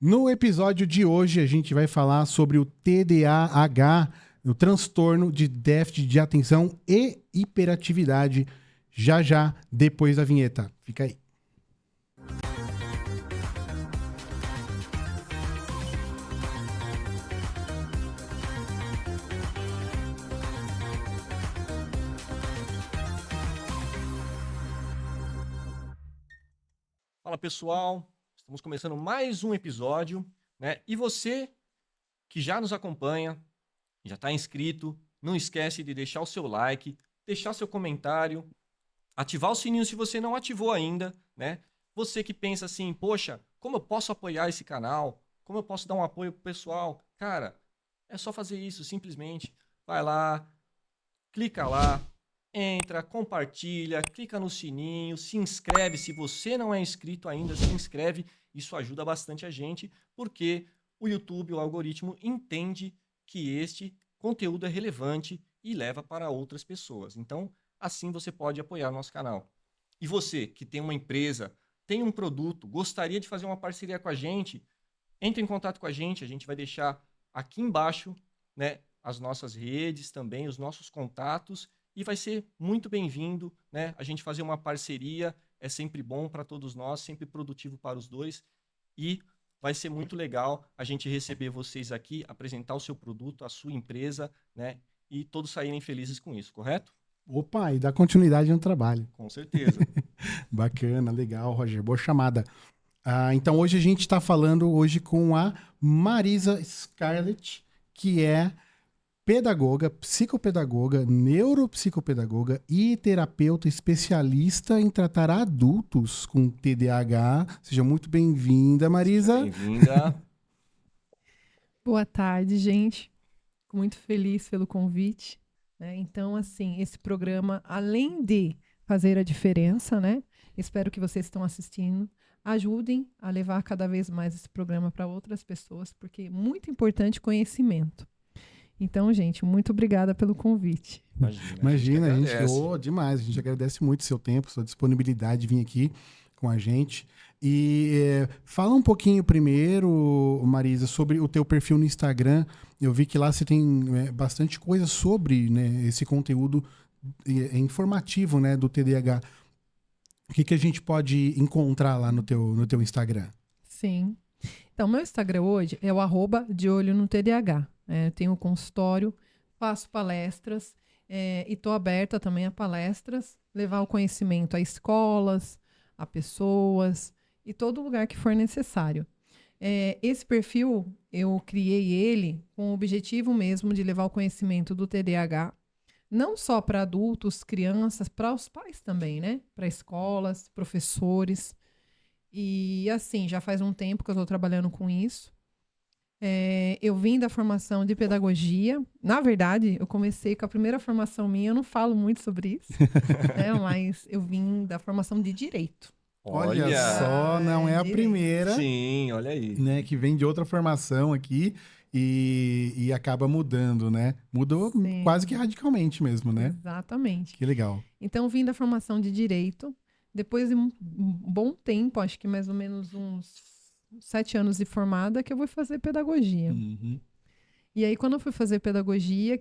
No episódio de hoje, a gente vai falar sobre o TDAH, o transtorno de déficit de atenção e hiperatividade, já depois da vinheta. Fica aí. Fala pessoal, estamos começando mais um episódio, né? E você que já nos acompanha, já está inscrito, não esquece de deixar o seu like, deixar seu comentário, ativar o sininho se você não ativou ainda, né? Você que pensa assim, poxa, como eu posso apoiar esse canal? Como eu posso dar um apoio pro pessoal? Cara, é só fazer isso, simplesmente. Vai lá, clica lá, entra, compartilha, clica no sininho, se inscreve. Se você não é inscrito ainda, se inscreve. Isso ajuda bastante a gente, porque o YouTube, o algoritmo, entende que este conteúdo é relevante e leva para outras pessoas. Então, assim você pode apoiar o nosso canal. E você que tem uma empresa, tem um produto, gostaria de fazer uma parceria com a gente, entre em contato com a gente vai deixar aqui embaixo, né, as nossas redes também, os nossos contatos, e vai ser muito bem-vindo, né? A gente fazer uma parceria é sempre bom para todos nós, sempre produtivo para os dois, e vai ser muito legal a gente receber vocês aqui, apresentar o seu produto, a sua empresa, né? E todos saírem felizes com isso, correto? Opa, e dá continuidade no trabalho. Com certeza. Bacana, legal, Roger. Boa chamada. Então, hoje a gente está falando com a Marisa Scarlett, que é pedagoga, psicopedagoga, neuropsicopedagoga e terapeuta especialista em tratar adultos com TDAH. Seja muito bem-vinda, Marisa. Bem-vinda. Boa tarde, gente. Fico muito feliz pelo convite, né? Então, assim, esse programa, além de fazer a diferença, né? Espero que vocês estão assistindo, ajudem a levar cada vez mais esse programa para outras pessoas, porque é muito importante conhecimento. Então, gente, muito obrigada pelo convite. Imagina, a gente demais. A gente agradece muito seu tempo, sua disponibilidade de vir aqui com a gente. E fala um pouquinho primeiro, Marisa, sobre o teu perfil no Instagram. Eu vi que lá você tem bastante coisa sobre, né, esse conteúdo informativo, né, do TDAH. O que a gente pode encontrar lá no teu Instagram? Sim. Então, meu Instagram hoje é o @deolhonotdh. Eu tenho um consultório, faço palestras e estou aberta também a palestras, levar o conhecimento a escolas, a pessoas e todo lugar que for necessário. Esse perfil, eu criei ele com o objetivo mesmo de levar o conhecimento do TDAH, não só para adultos, crianças, para os pais também, né? Para escolas, professores. E assim, já faz um tempo que eu estou trabalhando com isso. Eu vim da formação de pedagogia. Na verdade, eu comecei com a primeira formação minha, eu não falo muito sobre isso, né? Mas eu vim da formação de direito. Olha só, não é a primeira. Sim, olha aí. Né, que vem de outra formação aqui e acaba mudando, né? Mudou quase que radicalmente mesmo, né? Exatamente. Que legal. Então, vim da formação de direito. Depois de um bom tempo, acho que mais ou menos uns 7 anos de formada, que eu vou fazer pedagogia. Uhum. E aí, quando eu fui fazer pedagogia,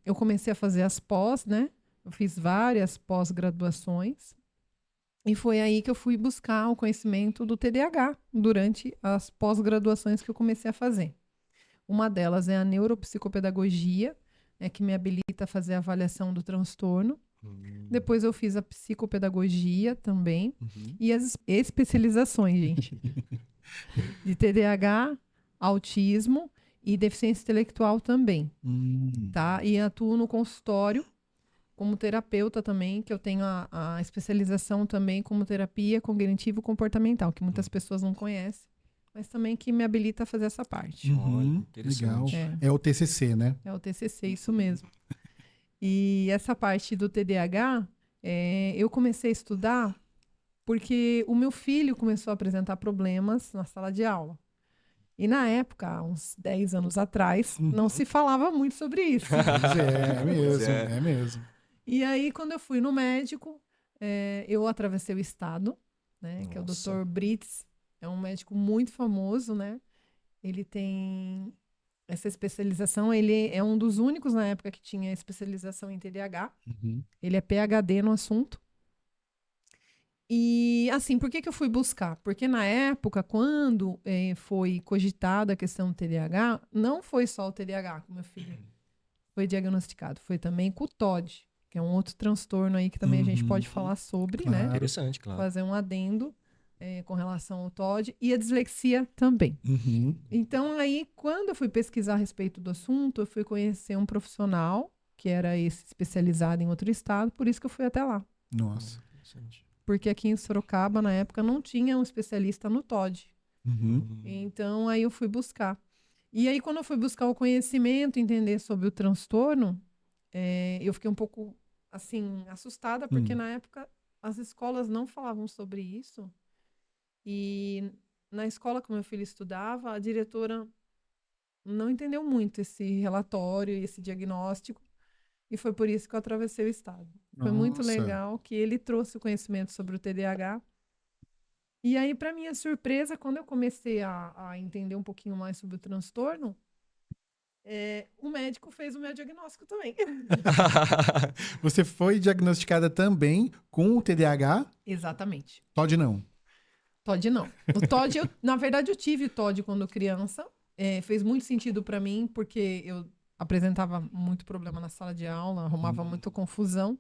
eu comecei a fazer as pós, né? Eu fiz várias pós-graduações. E foi aí que eu fui buscar o conhecimento do TDAH durante as pós-graduações que eu comecei a fazer. Uma delas é a neuropsicopedagogia, que me habilita a fazer a avaliação do transtorno. Depois eu fiz a psicopedagogia também. E as especializações, gente. De TDAH, autismo e deficiência intelectual também. Tá? E atuo no consultório como terapeuta também, que eu tenho a especialização também como terapia cognitivo-comportamental, que muitas pessoas não conhecem, mas também que me habilita a fazer essa parte. Legal. É o TCC, né? É o TCC, isso mesmo. E essa parte do TDAH, eu comecei a estudar porque o meu filho começou a apresentar problemas na sala de aula. E na época, uns 10 anos atrás, não se falava muito sobre isso. Pois é mesmo. E aí, quando eu fui no médico, eu atravessei o estado, né, que é o Dr. Brits, É um médico muito famoso, né? Ele tem essa especialização. Ele é um dos únicos na época que tinha especialização em TDAH. Uhum. Ele é PhD no assunto. E, assim, por que eu fui buscar? Porque na época, quando foi cogitada a questão do TDAH, não foi só o TDAH que meu filho foi diagnosticado, foi também com o TOD, que é um outro transtorno aí que também a gente pode falar sobre, Claro. né? Interessante, claro. Fazer um adendo com relação ao TOD e a dislexia também. Uhum. Então, aí, quando eu fui pesquisar a respeito do assunto, eu fui conhecer um profissional que era esse especializado em outro estado, por isso que eu fui até lá. Nossa. Interessante. Porque aqui em Sorocaba, na época, não tinha um especialista no TOD. Uhum. Então, aí eu fui buscar. E aí, quando eu fui buscar o conhecimento, entender sobre o transtorno, eu fiquei um pouco, assim, assustada, porque na época as escolas não falavam sobre isso. E na escola que meu filho estudava, a diretora não entendeu muito esse relatório e esse diagnóstico. E foi por isso que eu atravessei o estado. Foi muito Nossa. legal que ele trouxe o conhecimento sobre o TDAH. E aí, para minha surpresa, quando eu comecei a entender um pouquinho mais sobre o transtorno, o médico fez o meu diagnóstico também. Você foi diagnosticada também com o TDAH? Exatamente. TOD não. TOD não. O TOD, na verdade, eu tive TOD quando criança. Fez muito sentido para mim, porque eu apresentava muito problema na sala de aula, arrumava muita confusão.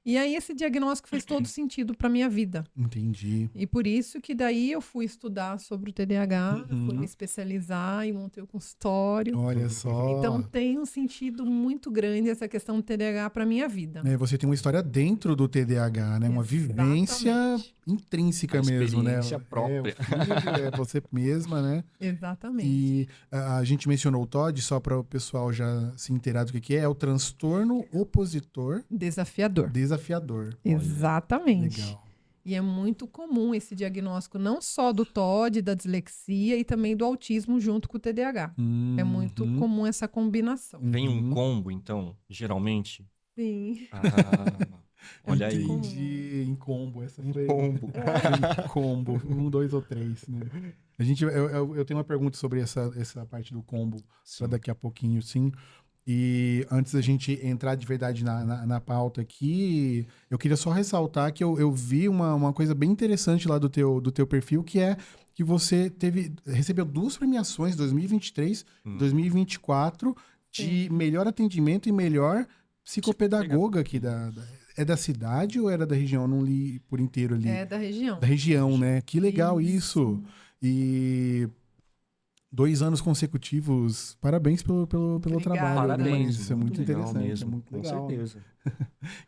E aí esse diagnóstico fez todo sentido para minha vida. Entendi. E por isso que daí eu fui estudar sobre o TDAH, fui me especializar e montei o consultório. Olha só. Então tem um sentido muito grande essa questão do TDAH para minha vida. Você tem uma história dentro do TDAH, né? Uma vivência Exatamente. intrínseca mesmo, né? Experiência própria. O filho, você mesma, né? Exatamente. E a gente mencionou o TOD, só para o pessoal já se inteirar do que é o transtorno opositor Desafiador. desafiador. Exatamente. Legal. E é muito comum esse diagnóstico, não só do TOD, da dislexia e também do autismo junto com o TDAH. É muito comum essa combinação. Vem um combo, então, geralmente? Sim. Olha aí. Entendi. Em combo. Essa foi Combo. em combo. 1, 2 ou 3, né? Eu tenho uma pergunta sobre essa parte do combo para daqui a pouquinho, sim. E antes da gente entrar de verdade na pauta aqui, eu queria só ressaltar que eu vi uma coisa bem interessante lá do teu perfil, que é que você recebeu 2 premiações, 2023 e 2024, de melhor atendimento e melhor psicopedagoga aqui é da cidade ou era da região? Eu não li por inteiro ali. É da região. Da região, né? Que legal isso. E 2 anos consecutivos. Parabéns pelo trabalho. Parabéns. Mas isso é muito legal interessante. mesmo. É muito legal. Com certeza.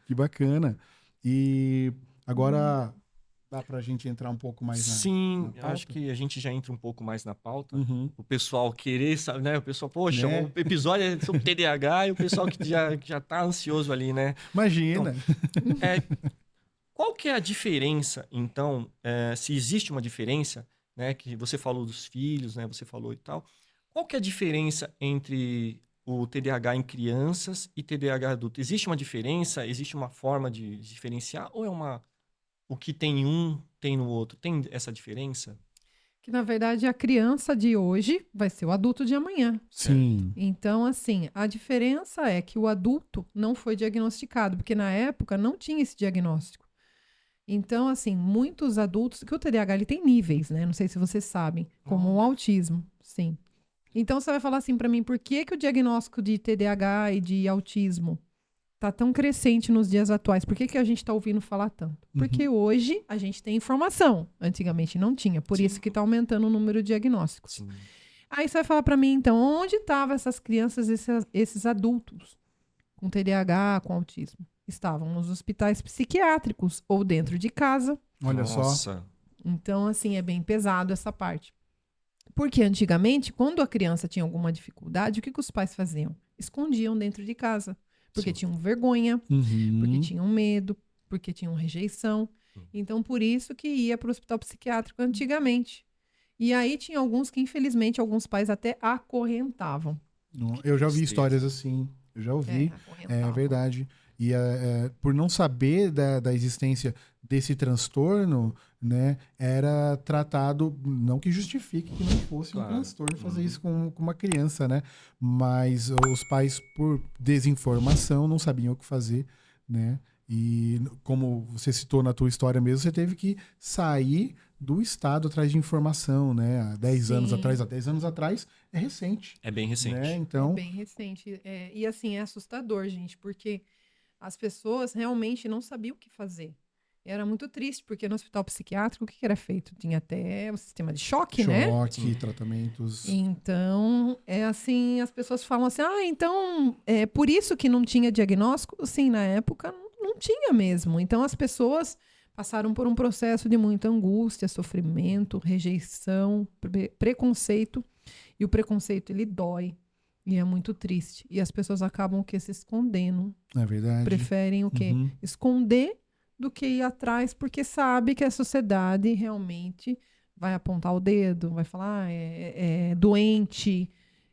Que bacana. E agora dá pra gente entrar um pouco mais na Sim, pauta? acho que a gente já entra um pouco mais na pauta. Uhum. O pessoal querer, sabe, né? O pessoal, poxa, Né? o episódio é sobre TDAH e o pessoal que já tá ansioso ali, né? Imagina. Qual que é a diferença, então, se existe uma diferença, né? Que você falou dos filhos, né? Você falou e tal. Qual que é a diferença entre o TDAH em crianças e TDAH adulto? Existe uma diferença? Existe uma forma de diferenciar? Ou o que tem um, tem no outro? Tem essa diferença? Que, na verdade, a criança de hoje vai ser o adulto de amanhã. Sim. Então, assim, a diferença é que o adulto não foi diagnosticado, porque na época não tinha esse diagnóstico. Então, assim, muitos adultos... Que o TDAH, ele tem níveis, né? Não sei se vocês sabem. Como o autismo, sim. Então, você vai falar assim pra mim, por que o diagnóstico de TDAH e de autismo tá tão crescente nos dias atuais? Por que a gente tá ouvindo falar tanto? Porque hoje a gente tem informação. Antigamente não tinha. Por isso que tá aumentando o número de diagnósticos. Sim. Aí você vai falar pra mim, então, onde estavam essas crianças, esses adultos com TDAH, com autismo? Estavam nos hospitais psiquiátricos ou dentro de casa. Olha só. Nossa. Então, assim, é bem pesado essa parte. Porque antigamente, quando a criança tinha alguma dificuldade, o que os pais faziam? Escondiam dentro de casa. Porque tinham vergonha, porque tinham medo, porque tinham rejeição. Então, por isso que ia para o hospital psiquiátrico antigamente. E aí tinha alguns que, infelizmente, alguns pais até acorrentavam. Eu já ouvi histórias assim. Eu já ouvi. É verdade. E por não saber da existência desse transtorno, né, era tratado, não que justifique que não fosse um transtorno fazer isso com uma criança, né? Mas os pais, por desinformação, não sabiam o que fazer, né? E como você citou na tua história mesmo, você teve que sair do estado atrás de informação, né? Há 10 anos atrás, 10 anos atrás é recente. É bem recente. Né? Então... É bem recente. E assim, é assustador, gente, porque as pessoas realmente não sabiam o que fazer. Era muito triste, porque no hospital psiquiátrico, o que era feito? Tinha até o sistema de choque, né? Choque, tratamentos. Então, é assim, as pessoas falam assim, então, é por isso que não tinha diagnóstico? Sim, na época não tinha mesmo. Então, as pessoas passaram por um processo de muita angústia, sofrimento, rejeição, preconceito. E o preconceito, ele dói. E é muito triste. E as pessoas acabam o quê? Se escondendo. É verdade. Preferem o quê? Esconder do que ir atrás, porque sabe que a sociedade realmente vai apontar o dedo, vai falar, é doente,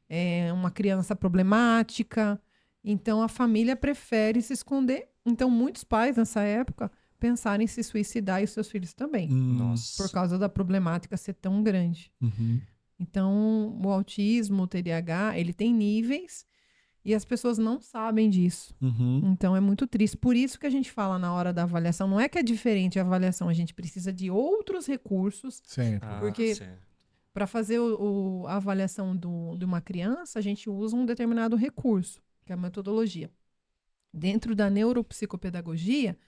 é uma criança problemática. Então, a família prefere se esconder. Então, muitos pais, nessa época, pensaram em se suicidar e os seus filhos também. Nossa. Por causa da problemática ser tão grande. Então, o autismo, o TDAH, ele tem níveis e as pessoas não sabem disso. Então, é muito triste. Por isso que a gente fala na hora da avaliação, não é que é diferente a avaliação, a gente precisa de outros recursos. Certo. Porque para fazer a avaliação de uma criança, a gente usa um determinado recurso, que é a metodologia. Dentro da neuropsicopedagogia,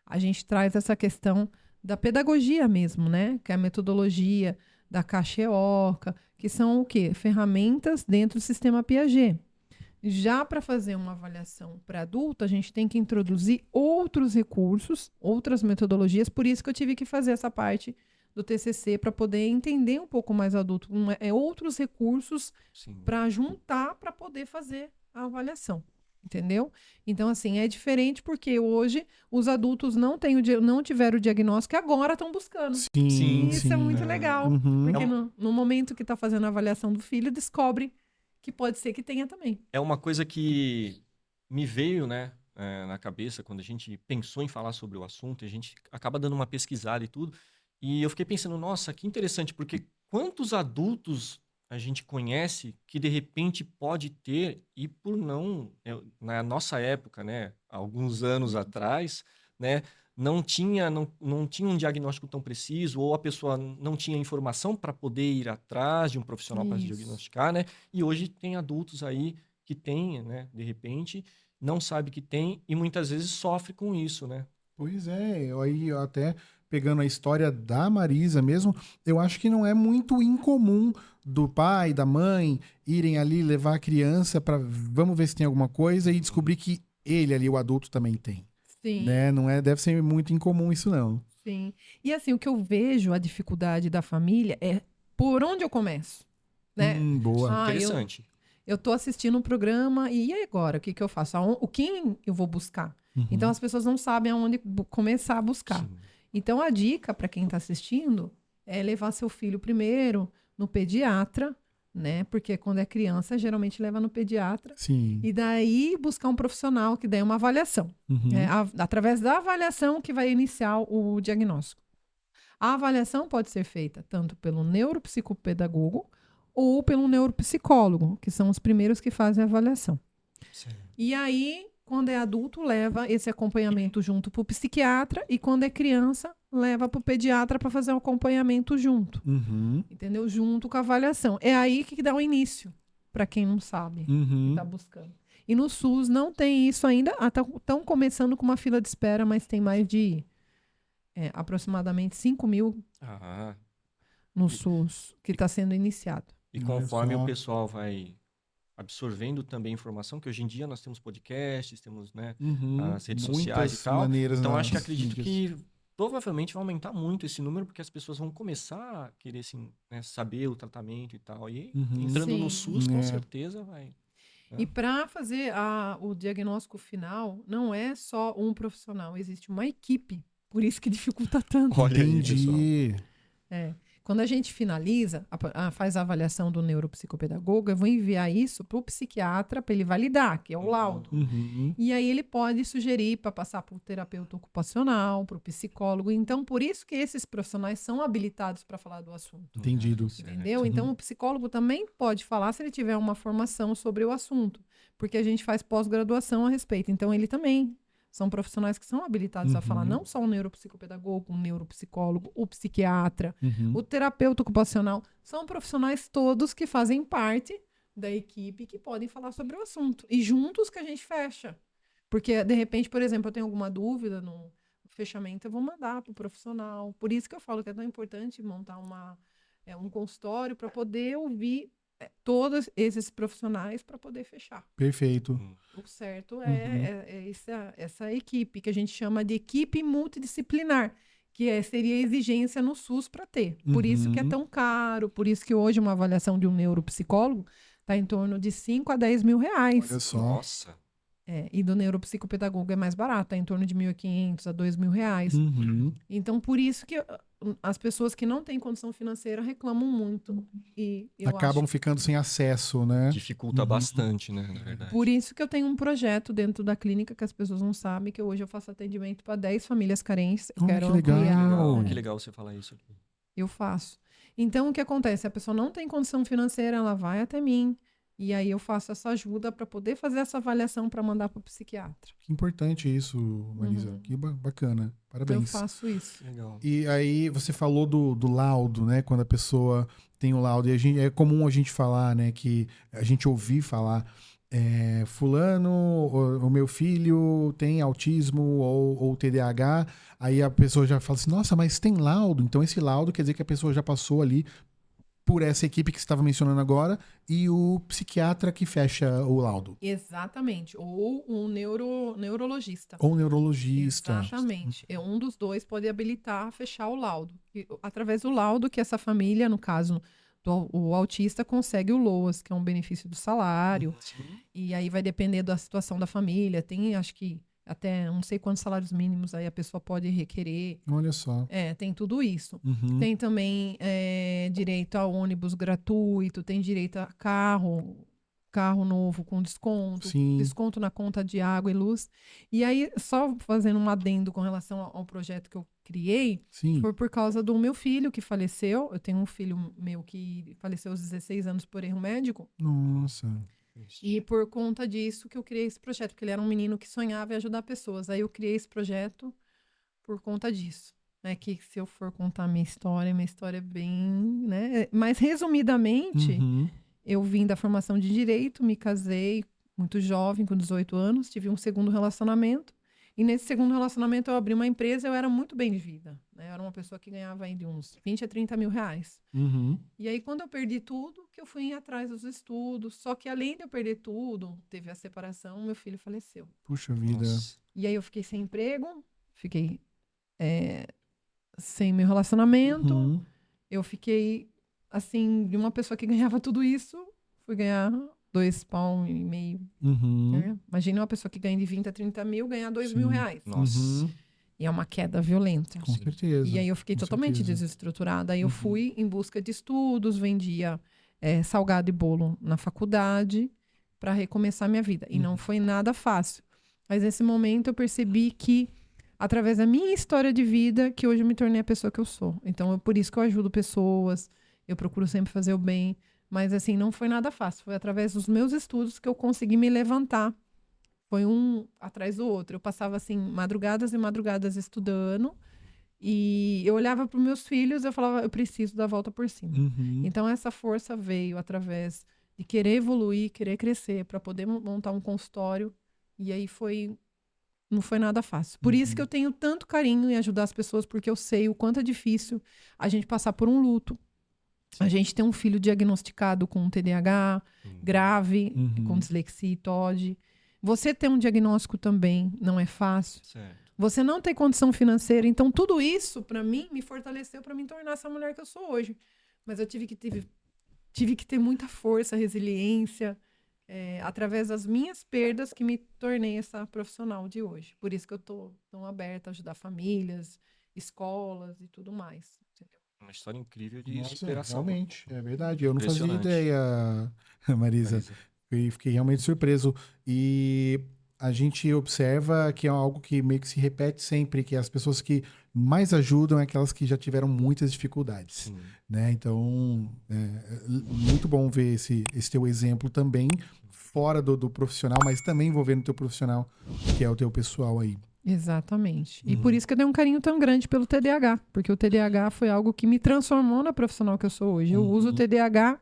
a gente traz essa questão da pedagogia mesmo, né? Que é a metodologia da Caixa EOCA, que são o quê? Ferramentas dentro do sistema Piaget. Já para fazer uma avaliação para adulto, a gente tem que introduzir outros recursos, outras metodologias, por isso que eu tive que fazer essa parte do TCC para poder entender um pouco mais adulto. Outros recursos para juntar para poder fazer a avaliação. Entendeu? Então, assim, é diferente porque hoje os adultos não tiveram o diagnóstico e agora estão buscando. Sim, isso é muito legal. Porque no momento que está fazendo a avaliação do filho, descobre que pode ser que tenha também. É uma coisa que me veio, né, na cabeça quando a gente pensou em falar sobre o assunto, a gente acaba dando uma pesquisada e tudo, e eu fiquei pensando, nossa, que interessante, porque quantos adultos a gente conhece que de repente pode ter, e por não, na nossa época, né, alguns anos atrás, né, não tinha um diagnóstico tão preciso, ou a pessoa não tinha informação para poder ir atrás de um profissional para diagnosticar, né? E hoje tem adultos aí que têm, né, de repente, não sabe que tem e muitas vezes sofre com isso, né? Pois é, aí até pegando a história da Marisa mesmo, eu acho que não é muito incomum do pai, da mãe, irem ali levar a criança para vamos ver se tem alguma coisa e descobrir que ele ali, o adulto, também tem. Sim. Né? Não deve ser muito incomum isso, não. Sim. E assim, o que eu vejo, a dificuldade da família é por onde eu começo. Né? Boa. Interessante. Eu tô assistindo um programa e aí agora? O que eu faço? Quem eu vou buscar? Então, as pessoas não sabem aonde começar a buscar. Sim. Então, a dica para quem está assistindo é levar seu filho primeiro no pediatra, né? Porque quando é criança, geralmente leva no pediatra. Sim. E daí buscar um profissional que dê uma avaliação. Através da avaliação que vai iniciar o diagnóstico. A avaliação pode ser feita tanto pelo neuropsicopedagogo ou pelo neuropsicólogo, que são os primeiros que fazem a avaliação. Sim. E aí, quando é adulto, leva esse acompanhamento junto para o psiquiatra, e quando é criança, leva para o pediatra para fazer um acompanhamento junto. Entendeu? Junto com a avaliação. É aí que dá o início, para quem não sabe, que está buscando. E no SUS não tem isso ainda. Estão começando com uma fila de espera, mas tem mais de aproximadamente 5 mil no SUS que está sendo iniciado. E conforme o pessoal vai absorvendo também informação, que hoje em dia nós temos podcasts, temos, né, as redes sociais e tal. Então, acredito que provavelmente vai aumentar muito esse número, porque as pessoas vão começar a querer assim, né, saber o tratamento e tal. E entrando no SUS, com certeza vai. E para fazer o diagnóstico final, não é só um profissional, existe uma equipe. Por isso que dificulta tanto. Olha, entendi. Quando a gente finaliza, faz a avaliação do neuropsicopedagogo, eu vou enviar isso para o psiquiatra para ele validar, que é o laudo. E aí ele pode sugerir para passar para o terapeuta ocupacional, para o psicólogo. Então, por isso que esses profissionais são habilitados para falar do assunto. Entendido. Entendeu? Então, o psicólogo também pode falar se ele tiver uma formação sobre o assunto, porque a gente faz pós-graduação a respeito. Então, ele também são profissionais que são habilitados a falar, não só o neuropsicopedagogo, o neuropsicólogo, o psiquiatra, o terapeuta ocupacional. São profissionais todos que fazem parte da equipe que podem falar sobre o assunto. E juntos que a gente fecha. Porque, de repente, por exemplo, eu tenho alguma dúvida no fechamento, eu vou mandar para o profissional. Por isso que eu falo que é tão importante montar um consultório para poder ouvir todos esses profissionais para poder fechar. Perfeito. O certo é essa equipe, que a gente chama de equipe multidisciplinar, que seria a exigência no SUS para ter. Por isso que é tão caro, por isso que hoje uma avaliação de um neuropsicólogo está em torno de 5 a 10 mil reais. Olha só. Nossa. E do neuropsicopedagogo é mais barato, está em torno de 1.500 a 2.000 reais. Então, por isso que as pessoas que não têm condição financeira reclamam muito. E acabam ficando sem acesso, né? Dificulta bastante, né, na verdade. Por isso que eu tenho um projeto dentro da clínica que as pessoas não sabem, que hoje eu faço atendimento para 10 famílias carentes. Eu quero que legal. ampliar. Que legal você falar isso aqui. Eu faço. Então, o que acontece? A pessoa não tem condição financeira, ela vai até mim. E aí eu faço essa ajuda para poder fazer essa avaliação para mandar para o psiquiatra. Que importante isso, Marisa. Que bacana. Parabéns. Eu faço isso. Legal. E aí você falou do laudo, né? Quando a pessoa tem o laudo. E é comum a gente falar, né? Que a gente ouvir falar, fulano, o meu filho tem autismo ou TDAH. Aí a pessoa já fala assim, nossa, mas tem laudo. Então esse laudo quer dizer que a pessoa já passou ali por essa equipe que você estava mencionando agora e o psiquiatra que fecha o laudo. Exatamente. Ou um neurologista. Ou neurologista. Exatamente. Um dos dois pode habilitar a fechar o laudo. E, através do laudo que essa família, no caso, o autista consegue o LOAS, que é um benefício do salário. E aí vai depender da situação da família. Tem, acho que, até não sei quantos salários mínimos aí a pessoa pode requerer. Olha só. Tem tudo isso. Tem também direito a ônibus gratuito, tem direito a carro novo com desconto, desconto na conta de água e luz. E aí, só fazendo um adendo com relação ao projeto que eu criei, foi por causa do meu filho que faleceu. Eu tenho um filho meu que faleceu aos 16 anos por erro médico. Nossa. E por conta disso que eu criei esse projeto, porque ele era um menino que sonhava em ajudar pessoas. Aí eu criei esse projeto por conta disso. Que se eu for contar minha história é bem, né? Mas resumidamente, eu vim da formação de direito, me casei muito jovem, com 18 anos, tive um segundo relacionamento. E nesse segundo relacionamento eu abri uma empresa, eu era muito bem de vida. Né? Eu era uma pessoa que ganhava aí de uns 20 a 30 mil reais. E aí quando eu perdi tudo, que eu fui atrás dos estudos. Só que além de eu perder tudo, teve a separação, meu filho faleceu. Puxa vida. Nossa. E aí eu fiquei sem emprego, fiquei sem meu relacionamento. Eu fiquei, assim, de uma pessoa que ganhava tudo isso, fui ganhar 2,5 pau. Imagina uma pessoa que ganha de 20 a 30 mil ganhar 2 mil reais. Nossa. E é uma queda violenta. Com certeza. E aí eu fiquei totalmente desestruturada. Aí eu fui em busca de estudos, vendia salgado e bolo na faculdade para recomeçar minha vida. E não foi nada fácil. Mas nesse momento eu percebi que, através da minha história de vida, que hoje eu me tornei a pessoa que eu sou. Então, por isso que eu ajudo pessoas, eu procuro sempre fazer o bem. Mas, assim, não foi nada fácil. Foi através dos meus estudos que eu consegui me levantar. Foi um atrás do outro. Eu passava, assim, madrugadas e madrugadas estudando. E eu olhava para os meus filhos e eu falava, eu preciso dar a volta por cima. Então, essa força veio através de querer evoluir, querer crescer, para poder montar um consultório. E aí não foi nada fácil. Por isso que eu tenho tanto carinho em ajudar as pessoas, porque eu sei o quanto é difícil a gente passar por um luto. A gente tem um filho diagnosticado com TDAH grave, com dislexia e TOD. Você ter um diagnóstico também não é fácil. Certo. Você não tem condição financeira. Então, tudo isso, para mim, me fortaleceu para me tornar essa mulher que eu sou hoje. Mas eu tive que ter muita força, resiliência, através das minhas perdas que me tornei essa profissional de hoje. Por isso que eu estou tão aberta a ajudar famílias, escolas e tudo mais. Entendeu? Uma história incrível de superação. Realmente, é verdade. Eu não fazia ideia, Marisa. Fiquei realmente surpreso. E a gente observa que é algo que meio que se repete sempre, que as pessoas que mais ajudam é aquelas que já tiveram muitas dificuldades. Né? Então, muito bom ver esse teu exemplo também, fora do profissional, mas também envolvendo o teu profissional, que é o teu pessoal aí. Exatamente. E por isso que eu tenho um carinho tão grande pelo TDAH, porque o TDAH foi algo que me transformou na profissional que eu sou hoje. Eu uso o TDAH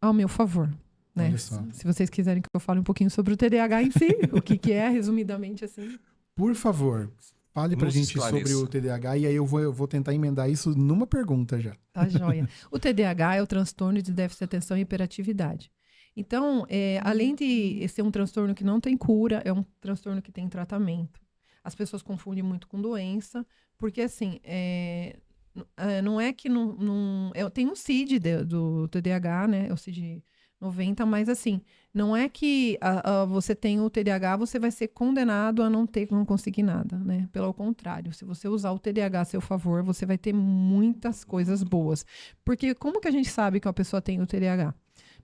ao meu favor. Né? Olha só. Se vocês quiserem que eu fale um pouquinho sobre o TDAH em si, o que é, resumidamente assim. Por favor, fale pra gente sobre o TDAH e aí eu vou tentar emendar isso numa pergunta já. Tá joia. O TDAH é o transtorno de déficit de atenção e hiperatividade. Então, além de ser um transtorno que não tem cura, é um transtorno que tem tratamento. As pessoas confundem muito com doença, porque assim, não é que tem um CID do TDAH, né? É o CID 90, mas assim, não é que você tem o TDAH, você vai ser condenado a não conseguir nada, né? Pelo contrário, se você usar o TDAH a seu favor, você vai ter muitas coisas boas. Porque como que a gente sabe que a pessoa tem o TDAH?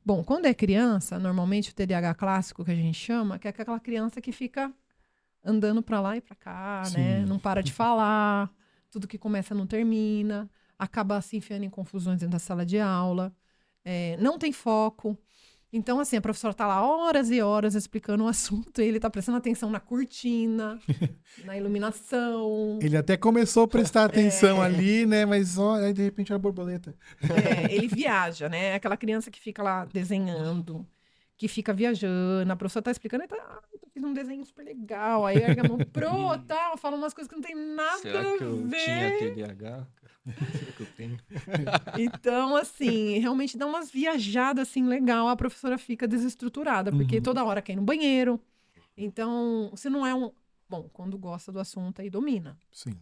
Bom, quando é criança, normalmente o TDAH clássico que a gente chama, que é aquela criança que fica andando para lá e para cá, né? Não para de falar, tudo que começa não termina, acaba se enfiando em confusões dentro da sala de aula, não tem foco. Então, assim, a professora está lá horas e horas explicando o assunto e ele está prestando atenção na cortina, na iluminação. Ele até começou a prestar atenção ali, né? Mas aí de repente era borboleta. Ele viaja, né? Aquela criança que fica lá desenhando, que fica viajando, a professora está explicando, eu fiz um desenho super legal, aí ergue a mão, tal, fala umas coisas que não tem nada a ver. Será que eu tinha TDAH? Será que eu tenho? Então, assim, realmente dá umas viajadas, assim, legal, a professora fica desestruturada, porque toda hora quer ir no banheiro. Então, se não é Bom, quando gosta do assunto aí domina. Sim.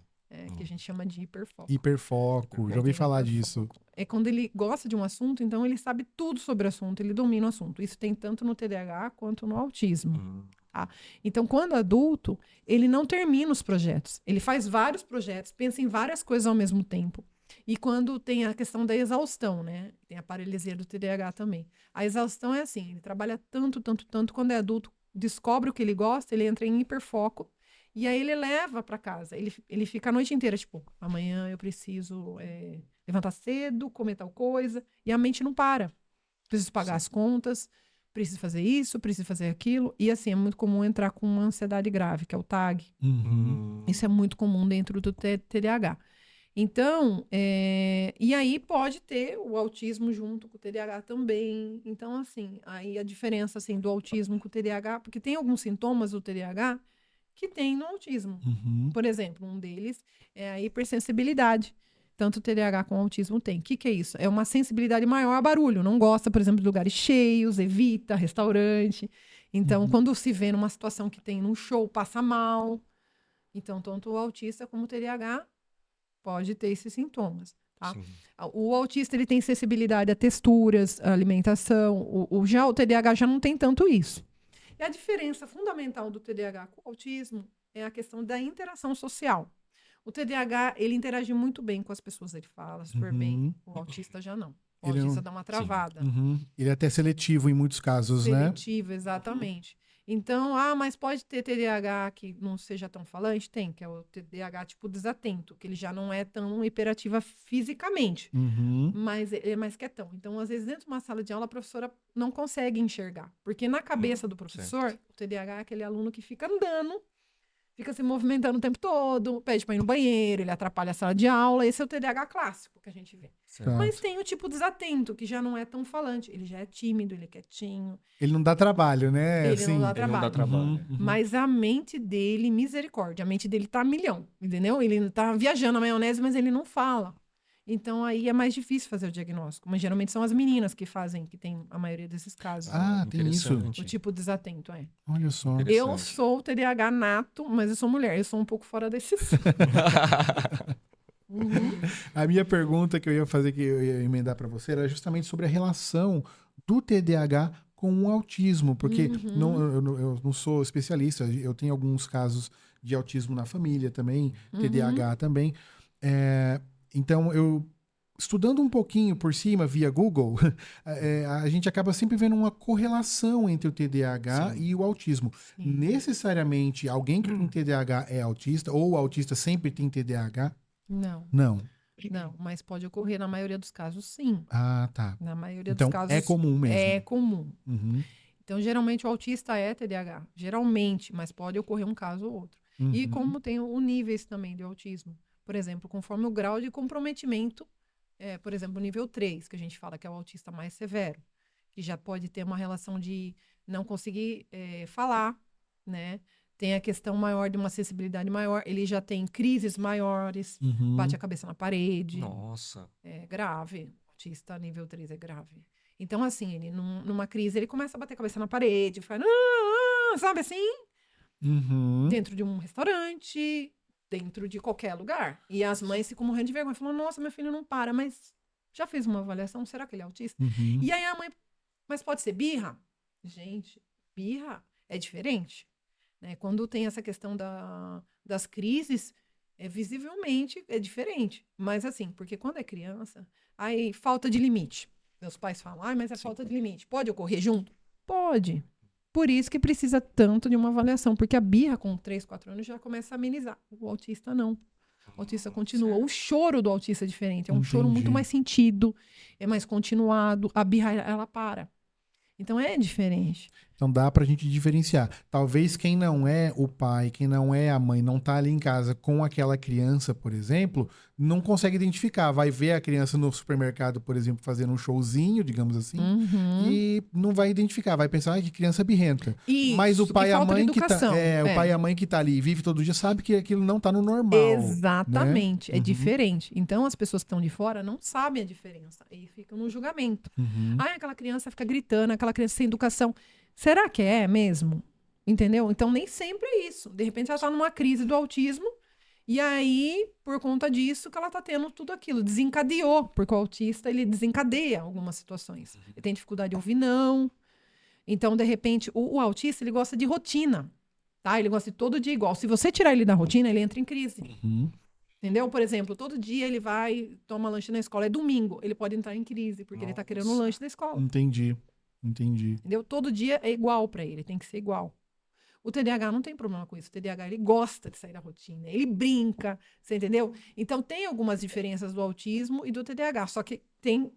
Que a gente chama de hiperfoco. Hiperfoco, já ouvi falar disso. É quando ele gosta de um assunto, então ele sabe tudo sobre o assunto, ele domina o assunto. Isso tem tanto no TDAH quanto no autismo. Tá? Então, quando adulto, ele não termina os projetos. Ele faz vários projetos, pensa em várias coisas ao mesmo tempo. E quando tem a questão da exaustão, né? Tem a paralisia do TDAH também. A exaustão é assim, ele trabalha tanto, quando é adulto, descobre o que ele gosta, ele entra em hiperfoco, e aí ele leva para casa. Ele fica a noite inteira, tipo, amanhã eu preciso levantar cedo, comer tal coisa, e a mente não para. Preciso pagar as contas, preciso fazer isso, preciso fazer aquilo. E assim, é muito comum entrar com uma ansiedade grave, que é o TAG. Isso é muito comum dentro do TDAH. Então, e aí pode ter o autismo junto com o TDAH também. Então, assim, aí a diferença assim, do autismo com o TDAH, porque tem alguns sintomas do TDAH que tem no autismo. Por exemplo, um deles é a hipersensibilidade. Tanto o TDAH como o autismo tem. O que é isso? É uma sensibilidade maior a barulho. Não gosta, por exemplo, de lugares cheios, evita restaurante. Então, quando se vê numa situação que tem num show, passa mal. Então, tanto o autista como o TDAH pode ter esses sintomas. Tá? O autista ele tem sensibilidade a texturas, a alimentação. Já o TDAH já não tem tanto isso. E a diferença fundamental do TDAH com o autismo é a questão da interação social. O TDAH, ele interage muito bem com as pessoas, ele fala super bem. O autista já não. O autista dá uma travada. Ele é até seletivo em muitos casos, né? Seletivo, exatamente. Então, mas pode ter TDAH que não seja tão falante? Tem, que é o TDAH tipo desatento, que ele já não é tão hiperativa fisicamente, mas ele é mais quietão. Então, às vezes, dentro de uma sala de aula, a professora não consegue enxergar. Porque na cabeça do professor, o TDAH é aquele aluno que fica andando, fica se movimentando o tempo todo, pede para ir no banheiro, ele atrapalha a sala de aula. Esse é o TDAH clássico que a gente vê. Certo. Mas tem o tipo desatento, que já não é tão falante. Ele já é tímido, ele é quietinho. Ele não dá trabalho, né? Ele não dá trabalho. Mas a mente dele, misericórdia, a mente dele tá a milhão, entendeu? Ele tá viajando a maionese, mas ele não fala. Então, aí é mais difícil fazer o diagnóstico. Mas geralmente são as meninas que fazem, que tem a maioria desses casos. Tem isso. O tipo desatento, Olha só. Eu sou TDAH nato, mas eu sou mulher. Eu sou um pouco fora desses. A minha pergunta que eu ia fazer, que eu ia emendar para você, era justamente sobre a relação do TDAH com o autismo. Porque eu não sou especialista. Eu tenho alguns casos de autismo na família também, TDAH também. Então, eu estudando um pouquinho por cima via Google, a gente acaba sempre vendo uma correlação entre o TDAH e o autismo. Sim. Necessariamente, alguém que tem TDAH é autista, ou o autista sempre tem TDAH? Não. Não. Não, mas pode ocorrer na maioria dos casos, sim. Ah, tá. Na maioria Então, dos casos. é comum mesmo. É comum. Uhum. Então, geralmente, o autista é TDAH. Geralmente, mas pode ocorrer um caso ou outro. E como tem o níveis também de autismo. Por exemplo, conforme o grau de comprometimento, por exemplo, o nível 3, que a gente fala que é o autista mais severo, que já pode ter uma relação de não conseguir falar, né? Tem a questão maior de uma sensibilidade maior, ele já tem crises maiores, bate a cabeça na parede. Nossa. É grave. Autista nível 3 é grave. Então, assim, ele numa crise, ele começa a bater a cabeça na parede, faz, sabe assim? Dentro de um restaurante, dentro de qualquer lugar. E as mães ficam morrendo de vergonha, falam, nossa, meu filho não para, mas já fez uma avaliação? Será que ele é autista? E aí a mãe, mas pode ser birra? Gente, birra é diferente. Né? Quando tem essa questão das crises, visivelmente é diferente. Mas assim, porque quando é criança, aí falta de limite. Meus pais falam, mas é falta de limite. Pode ocorrer junto? Pode. Por isso que precisa tanto de uma avaliação, porque a birra com 3, 4 anos já começa a amenizar. O autista não. O autista continua. O choro do autista é diferente. É um choro muito mais sentido, é mais continuado. A birra, ela para. Então é diferente. Então dá pra gente diferenciar. Talvez quem não é o pai, quem não é a mãe, não tá ali em casa com aquela criança, por exemplo, não consegue identificar. Vai ver a criança no supermercado, por exemplo, fazendo um showzinho, digamos assim, e não vai identificar. Vai pensar, que criança birrenta. Isso, mas o pai e a mãe que tá, o pai e a mãe que tá ali e vive todo dia sabe que aquilo não tá no normal. Exatamente. Né? É diferente. Então as pessoas que estão de fora não sabem a diferença e ficam no julgamento. Aquela criança fica gritando, aquela criança sem educação. Será que é mesmo? Entendeu? Então, nem sempre é isso. De repente, ela está numa crise do autismo e aí, por conta disso, que ela está tendo tudo aquilo. Desencadeou, porque o autista, ele desencadeia algumas situações. Ele tem dificuldade de ouvir não. Então, de repente, o autista, ele gosta de rotina, tá? Ele gosta de todo dia igual. Se você tirar ele da rotina, ele entra em crise. Entendeu? Por exemplo, todo dia ele vai, toma lanche na escola. É domingo, ele pode entrar em crise, porque ele está querendo o lanche da escola. Entendi. Entendeu? Todo dia é igual para ele, tem que ser igual. O TDAH não tem problema com isso. O TDAH, ele gosta de sair da rotina, ele brinca, você entendeu? Então, tem algumas diferenças do autismo e do TDAH, só que tem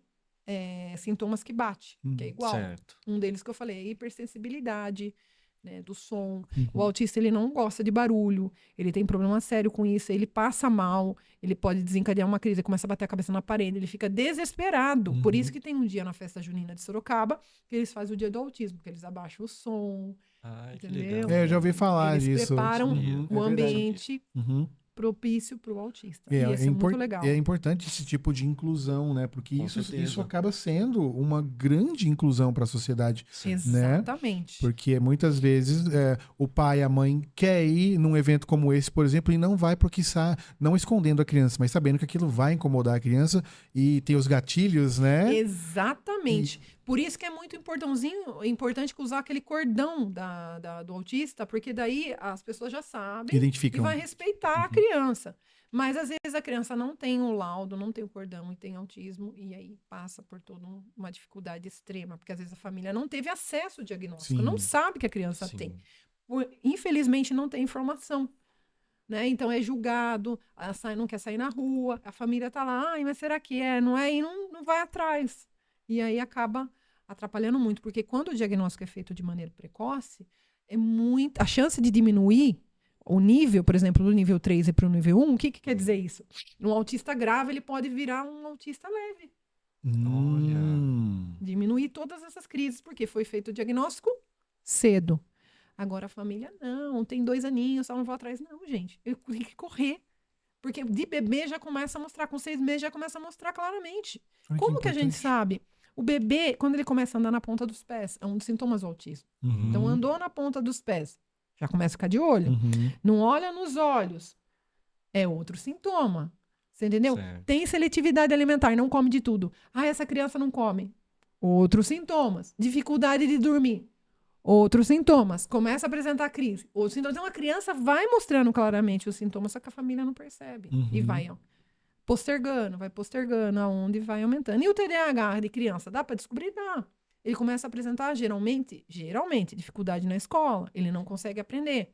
sintomas que bate, que é igual. Certo. Um deles que eu falei é a hipersensibilidade, né, do som. O autista, ele não gosta de barulho, ele tem problema sério com isso, ele passa mal, ele pode desencadear uma crise, começa a bater a cabeça na parede, ele fica desesperado. Por isso que tem um dia na festa junina de Sorocaba que eles fazem o dia do autismo, que eles abaixam o som, entendeu? Eu já ouvi falar eles disso. preparam o ambiente propício para o autista. E isso é muito legal. É importante esse tipo de inclusão, né? Porque isso acaba sendo uma grande inclusão para a sociedade. Exatamente. Né? Porque muitas vezes o pai e a mãe quer ir num evento como esse, por exemplo, e não vai porque não escondendo a criança, mas sabendo que aquilo vai incomodar a criança e tem os gatilhos, né? Exatamente. Por isso que é muito importante usar aquele cordão do autista, porque daí as pessoas já sabem identificam. E vai respeitar a criança. Mas às vezes a criança não tem o laudo, não tem o cordão e tem autismo, e aí passa por toda uma dificuldade extrema, porque às vezes a família não teve acesso ao diagnóstico, não sabe que a criança tem. Infelizmente não tem informação. Né? Então é julgado, não quer sair na rua, a família tá lá, mas será que é? Não é? E não vai atrás. E aí acaba atrapalhando muito, porque quando o diagnóstico é feito de maneira precoce, a chance de diminuir o nível, por exemplo, do nível 3 para o nível 1, o que quer dizer isso? Um autista grave, ele pode virar um autista leve. Olha. Diminuir todas essas crises, porque foi feito o diagnóstico cedo. Agora a família, não, tem 2 aninhos, só não vou atrás. Não, gente, eu tenho que correr. Porque de bebê já começa a mostrar, com 6 meses já começa a mostrar claramente. Como que a gente sabe? O bebê, quando ele começa a andar na ponta dos pés, é um dos sintomas do autismo. Então, andou na ponta dos pés, já começa a ficar de olho. Não olha nos olhos, é outro sintoma. Você entendeu? Certo. Tem seletividade alimentar, não come de tudo. Essa criança não come. Outros sintomas. Dificuldade de dormir. Outros sintomas. Começa a apresentar crise. Outros sintomas. Então, a criança vai mostrando claramente os sintomas, só que a família não percebe. E vai, vai postergando, aonde vai aumentando. E o TDAH de criança, dá para descobrir? Dá. Ele começa a apresentar, geralmente, dificuldade na escola. Ele não consegue aprender.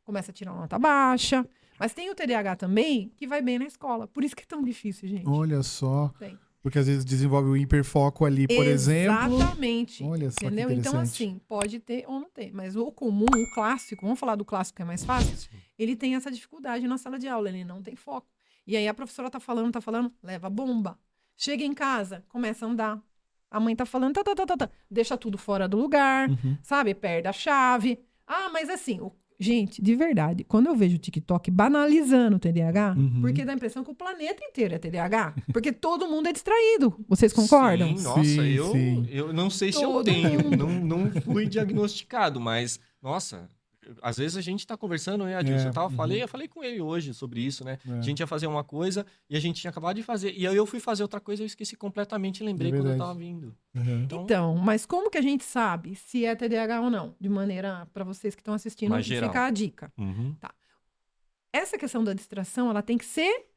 Começa a tirar nota baixa. Mas tem o TDAH também, que vai bem na escola. Por isso que é tão difícil, gente. Olha só. Tem. Porque às vezes desenvolve o hiperfoco ali, por exemplo. Exatamente. Olha só, entendeu? que Então, assim, pode ter ou não ter. Mas o comum, o clássico, vamos falar do clássico que é mais fácil, ele tem essa dificuldade na sala de aula, ele não tem foco. E aí a professora tá falando, leva bomba. Chega em casa, começa a andar. A mãe tá falando, deixa tudo fora do lugar, sabe? Perde a chave. Ah, mas assim, gente, de verdade, quando eu vejo o TikTok banalizando o TDAH, porque dá a impressão que o planeta inteiro é TDAH. Porque todo mundo é distraído. Vocês concordam? Sim, nossa, sim. eu não sei se Todo eu tenho. mundo. Não fui diagnosticado, mas, nossa, às vezes a gente tá conversando, né, Adilson? Eu falei com ele hoje sobre isso, né? A gente ia fazer uma coisa e a gente tinha acabado de fazer. E aí eu fui fazer outra coisa e eu esqueci completamente e lembrei quando eu tava vindo. Então, mas como que a gente sabe se é TDAH ou não? De maneira, para vocês que estão assistindo, Mais geral. ficar a dica. Tá. Essa questão da distração, ela tem que ser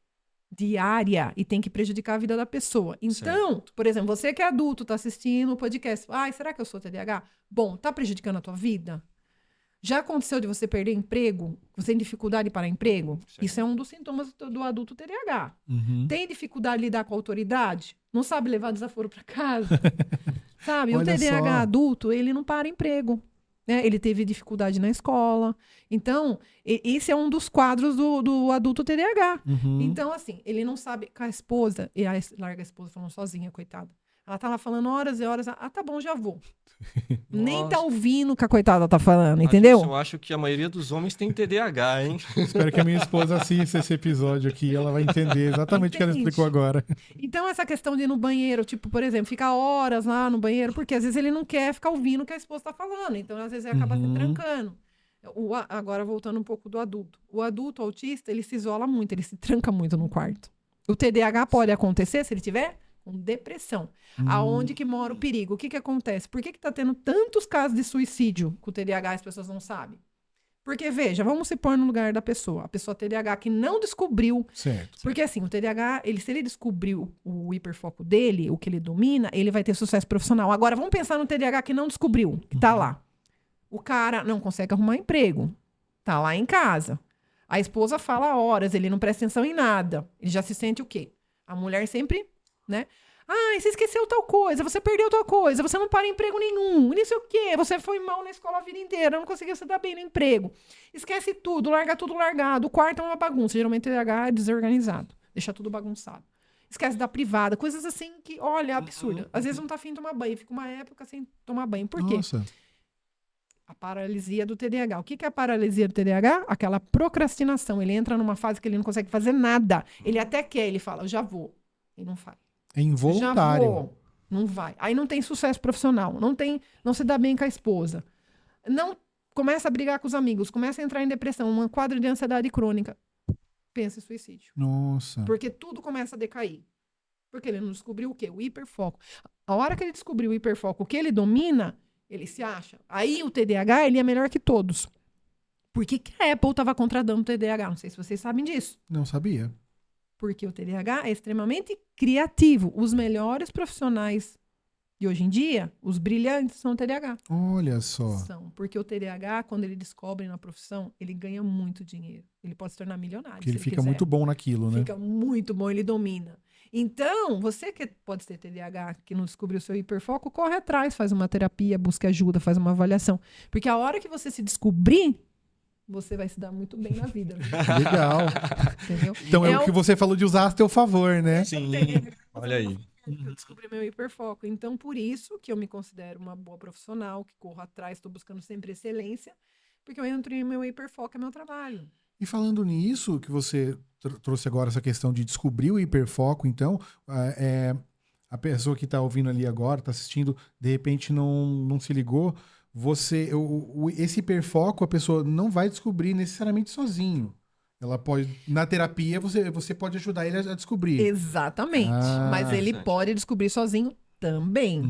diária e tem que prejudicar a vida da pessoa. Então, por exemplo, você que é adulto, tá assistindo o podcast, será que eu sou TDAH? Bom, tá prejudicando a tua vida? Já aconteceu de você perder emprego? Você tem dificuldade para emprego? Certo. Isso é um dos sintomas do adulto TDAH. Tem dificuldade de lidar com a autoridade? Não sabe levar desaforo para casa? Sabe? O Olha TDAH só. adulto, ele não para emprego. Né? Ele teve dificuldade na escola. Então, esse é um dos quadros do adulto TDAH. Então, assim, ele não sabe com a esposa, e aí larga a esposa falando sozinha, coitada. Ela tá lá falando horas e horas. Tá bom, já vou. Nem tá ouvindo o que a coitada tá falando, entendeu? Eu acho que a maioria dos homens tem TDAH, hein? Espero que a minha esposa assista esse episódio aqui e ela vai entender exatamente o que ela explicou agora. Então, essa questão de ir no banheiro, tipo, por exemplo, ficar horas lá no banheiro, porque às vezes ele não quer ficar ouvindo o que a esposa tá falando. Então, às vezes, ele acaba se trancando. Agora, voltando um pouco do adulto. O adulto autista, ele se isola muito, ele se tranca muito no quarto. O TDAH pode acontecer se ele tiver com depressão. Aonde que mora o perigo? O que que acontece? Por que que tá tendo tantos casos de suicídio com o TDAH e as pessoas não sabem? Porque, veja, vamos se pôr no lugar da pessoa. A pessoa TDAH que não descobriu. Certo. Porque, assim, o TDAH, se ele descobriu o hiperfoco dele, o que ele domina, ele vai ter sucesso profissional. Agora, vamos pensar no TDAH que não descobriu, que tá lá. O cara não consegue arrumar emprego. Tá lá em casa. A esposa fala horas, ele não presta atenção em nada. Ele já se sente o quê? A mulher sempre, né? Você esqueceu tal coisa, você perdeu tal coisa, você não para em emprego nenhum, não sei o quê, você foi mal na escola a vida inteira, não conseguiu se dar bem no emprego. Esquece tudo, larga tudo largado, o quarto é uma bagunça, geralmente o TDAH é desorganizado, deixa tudo bagunçado. Esquece da privada, coisas assim que, olha, absurda. Às vezes não tá afim de tomar banho, fica uma época sem tomar banho. Por quê? Nossa. A paralisia do TDAH. O que é a paralisia do TDAH? Aquela procrastinação. Ele entra numa fase que ele não consegue fazer nada. Ele até quer, ele fala, eu já vou. E não faz. É involuntário. Já vou. Não vai. Aí não tem sucesso profissional. Não se dá bem com a esposa. Não começa a brigar com os amigos. Começa a entrar em depressão. Um quadro de ansiedade crônica. Pensa em suicídio. Nossa. Porque tudo começa a decair. Porque ele não descobriu o quê? O hiperfoco. A hora que ele descobriu o hiperfoco, o que ele domina, ele se acha. Aí o TDAH, ele é melhor que todos. Por que que a Apple estava contratando o TDAH? Não sei se vocês sabem disso. Não sabia. Porque o TDAH é extremamente criativo. Os melhores profissionais de hoje em dia, os brilhantes, são o TDAH. Olha só. São. Porque o TDAH, quando ele descobre na profissão, ele ganha muito dinheiro. Ele pode se tornar milionário. Porque ele se fica quiser. muito bom naquilo, né? Fica muito bom, ele domina. Então, você que pode ter TDAH, que não descobriu o seu hiperfoco, corre atrás, faz uma terapia, busca ajuda, faz uma avaliação. Porque a hora que você se descobrir, você vai se dar muito bem na vida. Legal. Entendeu? Então é o que você falou de usar a teu favor, né? Sim, olha aí. Eu descobri meu hiperfoco. Então, por isso que eu me considero uma boa profissional, que corro atrás, estou buscando sempre excelência, porque eu entro em meu hiperfoco, é meu trabalho. E falando nisso, que você trouxe agora essa questão de descobrir o hiperfoco, então, a pessoa que está ouvindo ali agora, está assistindo, de repente não se ligou, esse hiperfoco a pessoa não vai descobrir necessariamente sozinho. Ela pode, na terapia, você pode ajudar ele a descobrir. Exatamente. Mas ele pode descobrir sozinho também.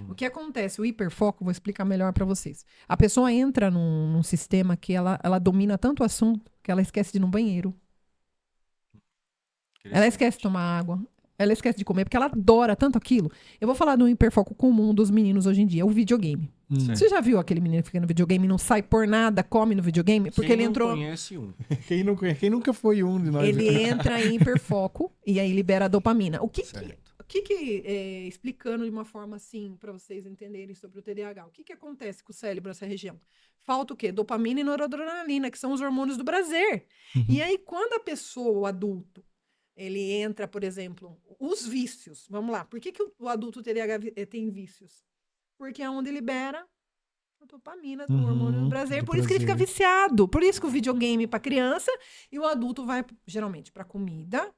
O que acontece? O hiperfoco, vou explicar melhor para vocês. A pessoa entra num sistema que ela domina tanto o assunto que ela esquece de ir no banheiro. Ela esquece de tomar água. Ela esquece de comer, porque ela adora tanto aquilo. Eu vou falar do hiperfoco comum dos meninos hoje em dia, o videogame. Você já viu aquele menino que fica no videogame e não sai por nada, come no videogame? Porque ele entrou... Quem não conhece um? Quem nunca foi um de nós? Ele entra em hiperfoco e aí libera a dopamina. Explicando de uma forma assim, para vocês entenderem sobre o TDAH, o que acontece com o cérebro nessa região? Falta o quê? Dopamina e noradrenalina, que são os hormônios do prazer. E aí, quando a pessoa, o adulto, ele entra, por exemplo, os vícios. Vamos lá. Por que o adulto TDAH tem vícios? Porque é onde libera a dopamina do hormônio do prazer. Por isso que ele fica viciado. Por isso que o videogame para criança e o adulto vai, geralmente, para comida,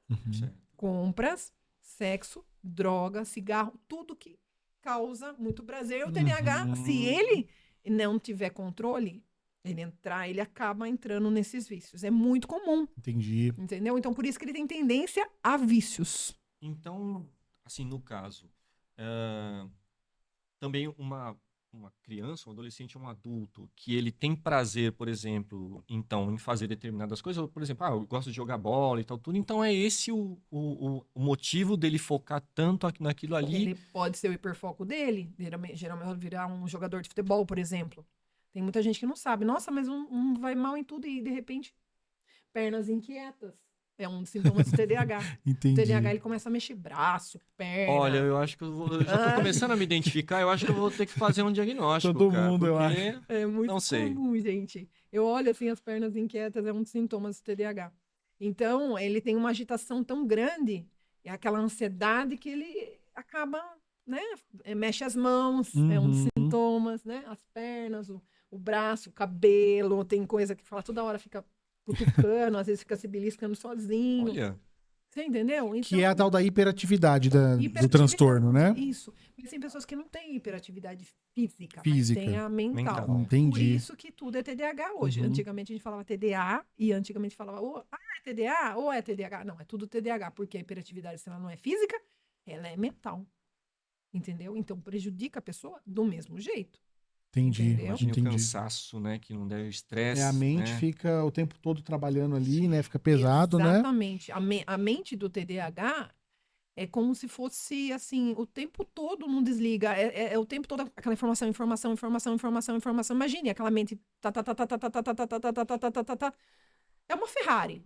compras, sexo, droga, cigarro, tudo que causa muito prazer. O TDAH, se ele não tiver controle, ele acaba entrando nesses vícios. É muito comum. Entendi. Entendeu? Então, por isso que ele tem tendência a vícios. Então, assim, no caso, também uma criança, um adolescente, um adulto, que ele tem prazer, por exemplo, então, em fazer determinadas coisas, por exemplo, eu gosto de jogar bola e tal, tudo, então é esse o motivo dele focar tanto naquilo ali. Ele pode ser o hiperfoco dele, geralmente virar um jogador de futebol, por exemplo. Tem muita gente que não sabe. Nossa, mas um vai mal em tudo e, de repente, pernas inquietas. É um dos sintomas do TDAH. Entendi. O TDAH, ele começa a mexer braço, perna. Olha, eu acho que eu já tô começando a me identificar, eu acho que eu vou ter que fazer um diagnóstico, Todo cara, mundo, eu porque acho. É muito não sei. comum, gente. Eu olho assim, as pernas inquietas, é um dos sintomas do TDAH. Então, ele tem uma agitação tão grande, é aquela ansiedade que ele acaba, né? Mexe as mãos, é um dos sintomas, né? As pernas, o braço, o cabelo, tem coisa que fala toda hora, fica cutucando, às vezes fica se beliscando sozinho. Olha. Você entendeu? Então, Que é a tal da hiperatividade do transtorno, né? Isso. Mas tem pessoas que não têm hiperatividade física, Física. mas tem a mental. Entendi. Por isso que tudo é TDAH hoje. Antigamente a gente falava TDA e antigamente falava é TDA ou é TDAH. Não, é tudo TDAH, porque a hiperatividade, se ela não é física, ela é mental. Entendeu? Então prejudica a pessoa do mesmo jeito. Entendi. Imagina o cansaço, né? Que não deve, o estresse. A mente né? fica o tempo todo trabalhando ali, né? Fica pesado, Exatamente. A mente do TDAH é como se fosse, assim, o tempo todo não desliga. É o tempo todo aquela informação. Imagine aquela mente. É uma Ferrari.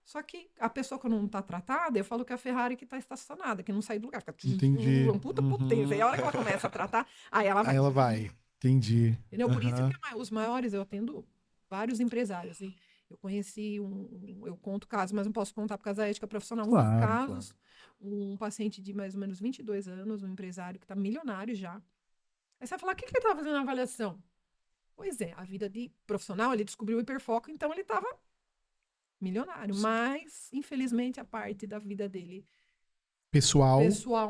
Só que a pessoa, quando não tá tratada, eu falo que é a Ferrari que tá estacionada, que não sai do lugar. Fica Entendi. Puta potência. E a hora que ela começa a tratar, aí ela vai. Aí ela vai. Entendi. Entendeu? Por isso que os maiores, eu atendo vários empresários. E eu conheci eu conto casos, mas não posso contar por causa da ética profissional. Claro, Casos, um paciente de mais ou menos 22 anos, um empresário que tá milionário já. Aí você vai falar, o que ele tava fazendo na avaliação? Pois é, a vida de profissional, ele descobriu o hiperfoco, então ele tava milionário. Mas, infelizmente, a parte da vida dele pessoal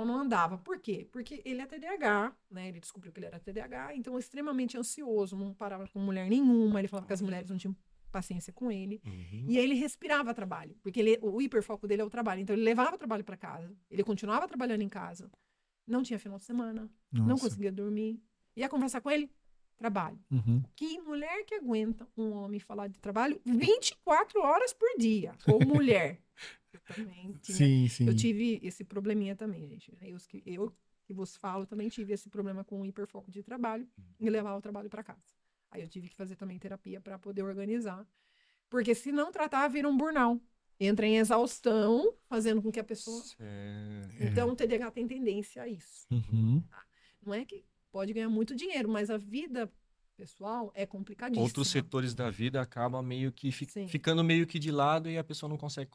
não andava. Por quê? Porque ele é TDAH, né? Ele descobriu que ele era TDAH, então extremamente ansioso, não parava com mulher nenhuma, ele falava que as mulheres não tinham paciência com ele. E aí ele respirava trabalho, porque o hiperfoco dele é o trabalho. Então ele levava o trabalho para casa, ele continuava trabalhando em casa, não tinha final de semana, não conseguia dormir. Ia conversar com ele, trabalho. Que mulher que aguenta um homem falar de trabalho 24 horas por dia? Ou mulher? Eu também tinha. Sim. Eu tive esse probleminha também, gente. Eu que vos falo, também tive esse problema com o hiperfoco de trabalho e levar o trabalho para casa. Aí eu tive que fazer também terapia para poder organizar. Porque se não tratar, vira um burnout. Entra em exaustão, fazendo com que a pessoa... Então, o TDAH tem tendência a isso. Tá? Não é que pode ganhar muito dinheiro, mas a vida pessoal é complicadíssima. Outros setores da vida acabam meio que ficando meio que de lado e a pessoa não consegue...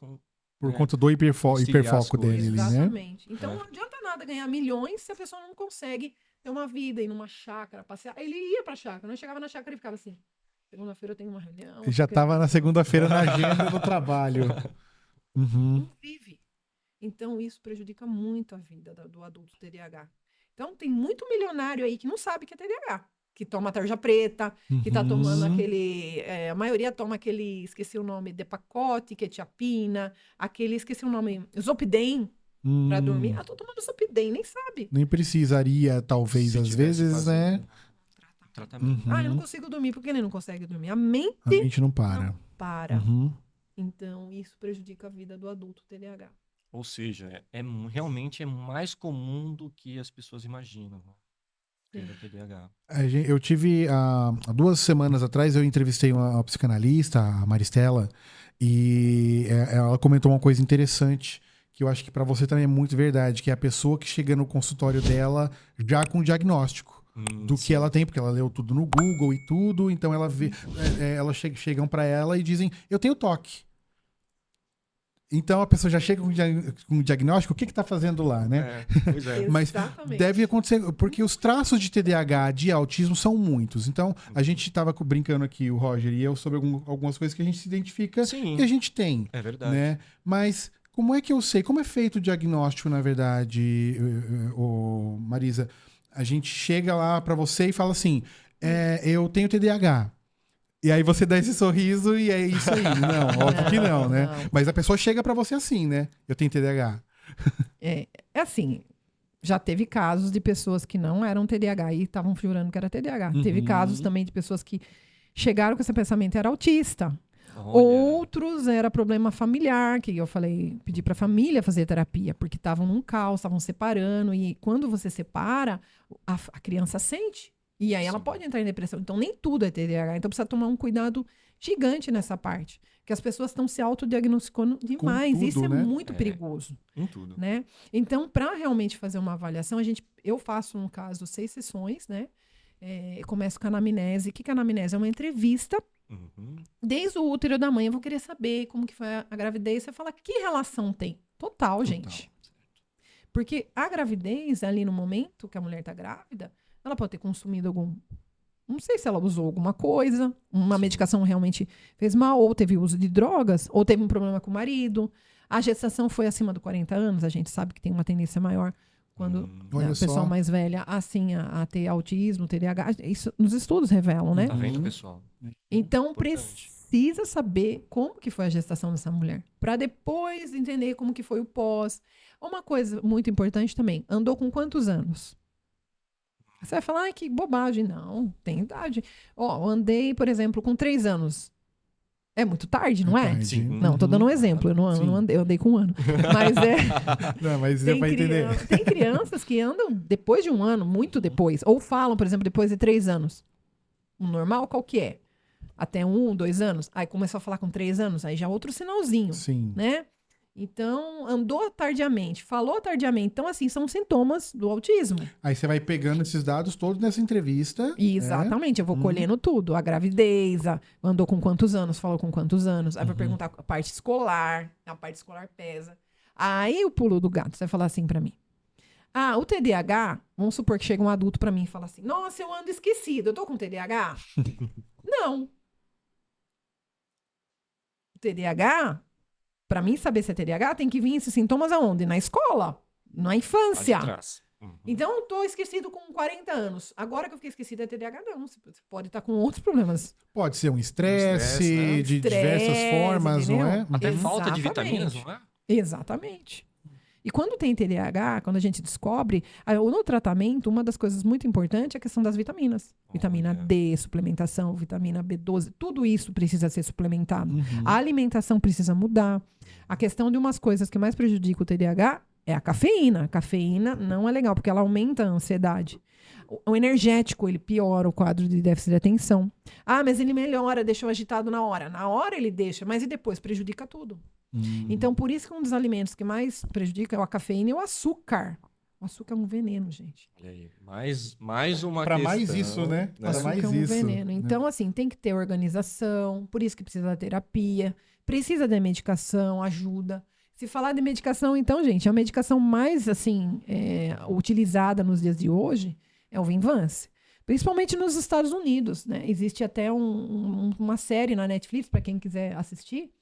Por conta do hiperfoco dele, né? Exatamente. Então, não adianta nada ganhar milhões se a pessoa não consegue ter uma vida, ir numa chácara, passear. Ele ia pra chácara, não chegava na chácara e ficava assim, segunda-feira eu tenho uma reunião. Já estava na segunda-feira na agenda do trabalho. Não vive. Então, isso prejudica muito a vida do adulto TDAH. Então, tem muito milionário aí que não sabe que é TDAH. Que toma tarja preta, que tá tomando aquele... a maioria toma aquele... Esqueci o nome, Depakote, quetiapina, esqueci o nome, Zolpidem, pra dormir. Tô tomando Zolpidem, nem sabe. Nem precisaria, talvez, às vezes, né? Tratamento. Eu não consigo dormir. Por que ele não consegue dormir? A mente não para. Não para. Então, isso prejudica a vida do adulto TDAH. Ou seja, realmente é mais comum do que as pessoas imaginam, né? Ter o TDAH. Eu tive, há 2 semanas atrás, eu entrevistei uma psicanalista, a Maristela, e ela comentou uma coisa interessante, que eu acho que para você também é muito verdade, que é a pessoa que chega no consultório dela já com diagnóstico do que ela tem, porque ela leu tudo no Google e tudo, então ela vê, elas chegam para ela e dizem, eu tenho toque. Então a pessoa já chega com um diagnóstico, o que está fazendo lá, né? Pois é. Mas deve acontecer, porque os traços de TDAH, de autismo, são muitos. Então, a gente estava brincando aqui, o Roger e eu, sobre algumas coisas que a gente se identifica que a gente tem. É verdade. Né? Mas como é que eu sei? Como é feito o diagnóstico, na verdade, Marisa? A gente chega lá para você e fala assim, eu tenho TDAH. E aí você dá esse sorriso e é isso aí. Não, óbvio que não, né? Não. Mas a pessoa chega pra você assim, né? Eu tenho TDAH. É assim, já teve casos de pessoas que não eram TDAH e estavam jurando que era TDAH. Teve casos também de pessoas que chegaram com esse pensamento, era autista. Outros era problema familiar, que eu falei, pedi pra família fazer terapia, porque estavam num caos, estavam separando. E quando você separa, a criança sente. E aí ela pode entrar em depressão. Então, nem tudo é TDAH. Então, precisa tomar um cuidado gigante nessa parte. Que as pessoas estão se autodiagnosticando demais. Tudo, isso é muito perigoso. Em tudo. Né? Então, para realmente fazer uma avaliação, eu faço, no caso, 6 sessões, né? Eu começo com a anamnese. O que é a anamnese? É uma entrevista. Desde o útero da mãe, eu vou querer saber como que foi a gravidez. Você fala, que relação tem? Total, gente. Porque a gravidez, ali no momento que a mulher está grávida, ela pode ter consumido não sei se ela usou alguma coisa, uma medicação realmente fez mal, ou teve uso de drogas, ou teve um problema com o marido. A gestação foi acima dos 40 anos, a gente sabe que tem uma tendência maior quando a pessoa mais velha, assim, a ter autismo, TDAH. Isso nos estudos revelam, né? Tá vendo, pessoal? Então, precisa saber como que foi a gestação dessa mulher, para depois entender como que foi o pós. Uma coisa muito importante também, andou com quantos anos? Você vai falar, que bobagem. Não, tem idade. Andei, por exemplo, com 3 anos. É muito tarde, não é? Sim. Não, tô dando um exemplo. Eu não andei, eu andei com 1 ano. Mas Não, mas você vai entender. Tem crianças que andam depois de 1 ano, muito depois. Ou falam, por exemplo, depois de 3 anos. O normal, qual que é? Até 1, 2 anos. Aí começou a falar com 3 anos, aí já outro sinalzinho. Sim. Né? Então, andou tardiamente, falou tardiamente. Então, assim, são sintomas do autismo. Aí você vai pegando esses dados todos nessa entrevista. Exatamente, eu vou colhendo tudo. A gravidez, andou com quantos anos, falou com quantos anos. Aí vai perguntar a parte escolar pesa. Aí o pulo do gato, você vai falar assim pra mim. O TDAH, vamos supor que chega um adulto pra mim e fala assim, nossa, eu ando esquecido, eu tô com TDAH? Não. O TDAH... Para mim saber se é TDAH, tem que vir esses sintomas aonde? Na escola, na infância. Então, eu tô esquecido com 40 anos. Agora que eu fiquei esquecido é TDAH, não. Você pode estar com outros problemas. Pode ser um estresse, né? De diversas formas, entendeu? Não é? Até falta de vitaminas, não é? Exatamente. E quando tem TDAH, quando a gente descobre, no tratamento, uma das coisas muito importantes é a questão das vitaminas. Vitamina D, suplementação, vitamina B12, tudo isso precisa ser suplementado. A alimentação precisa mudar. A questão de umas coisas que mais prejudicam o TDAH é a cafeína. A cafeína não é legal, porque ela aumenta a ansiedade. O energético, ele piora o quadro de déficit de atenção. Mas ele melhora, deixa eu agitado na hora. Na hora ele deixa, mas e depois? Prejudica tudo. Então, por isso que um dos alimentos que mais prejudica é a cafeína e o açúcar. O açúcar é um veneno, gente. Olha aí, mais uma pra questão. Mais isso, né? O açúcar é um veneno. Então, assim, tem que ter organização, por isso que precisa da terapia, precisa da medicação, ajuda. Se falar de medicação, então, gente, a medicação mais, assim, utilizada nos dias de hoje é o Vinvance. Principalmente nos Estados Unidos, né? Existe até uma série na Netflix, para quem quiser assistir,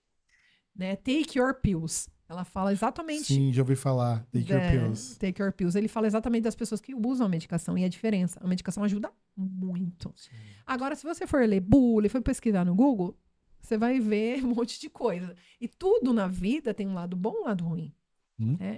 né? Take Your Pills. Ela fala exatamente... Sim, já ouvi falar. Take Your Pills. Take Your Pills. Ele fala exatamente das pessoas que usam a medicação e a diferença. A medicação ajuda muito. Sim. Agora, se você for ler bula e for pesquisar no Google, você vai ver um monte de coisa. E tudo na vida tem um lado bom e um lado ruim.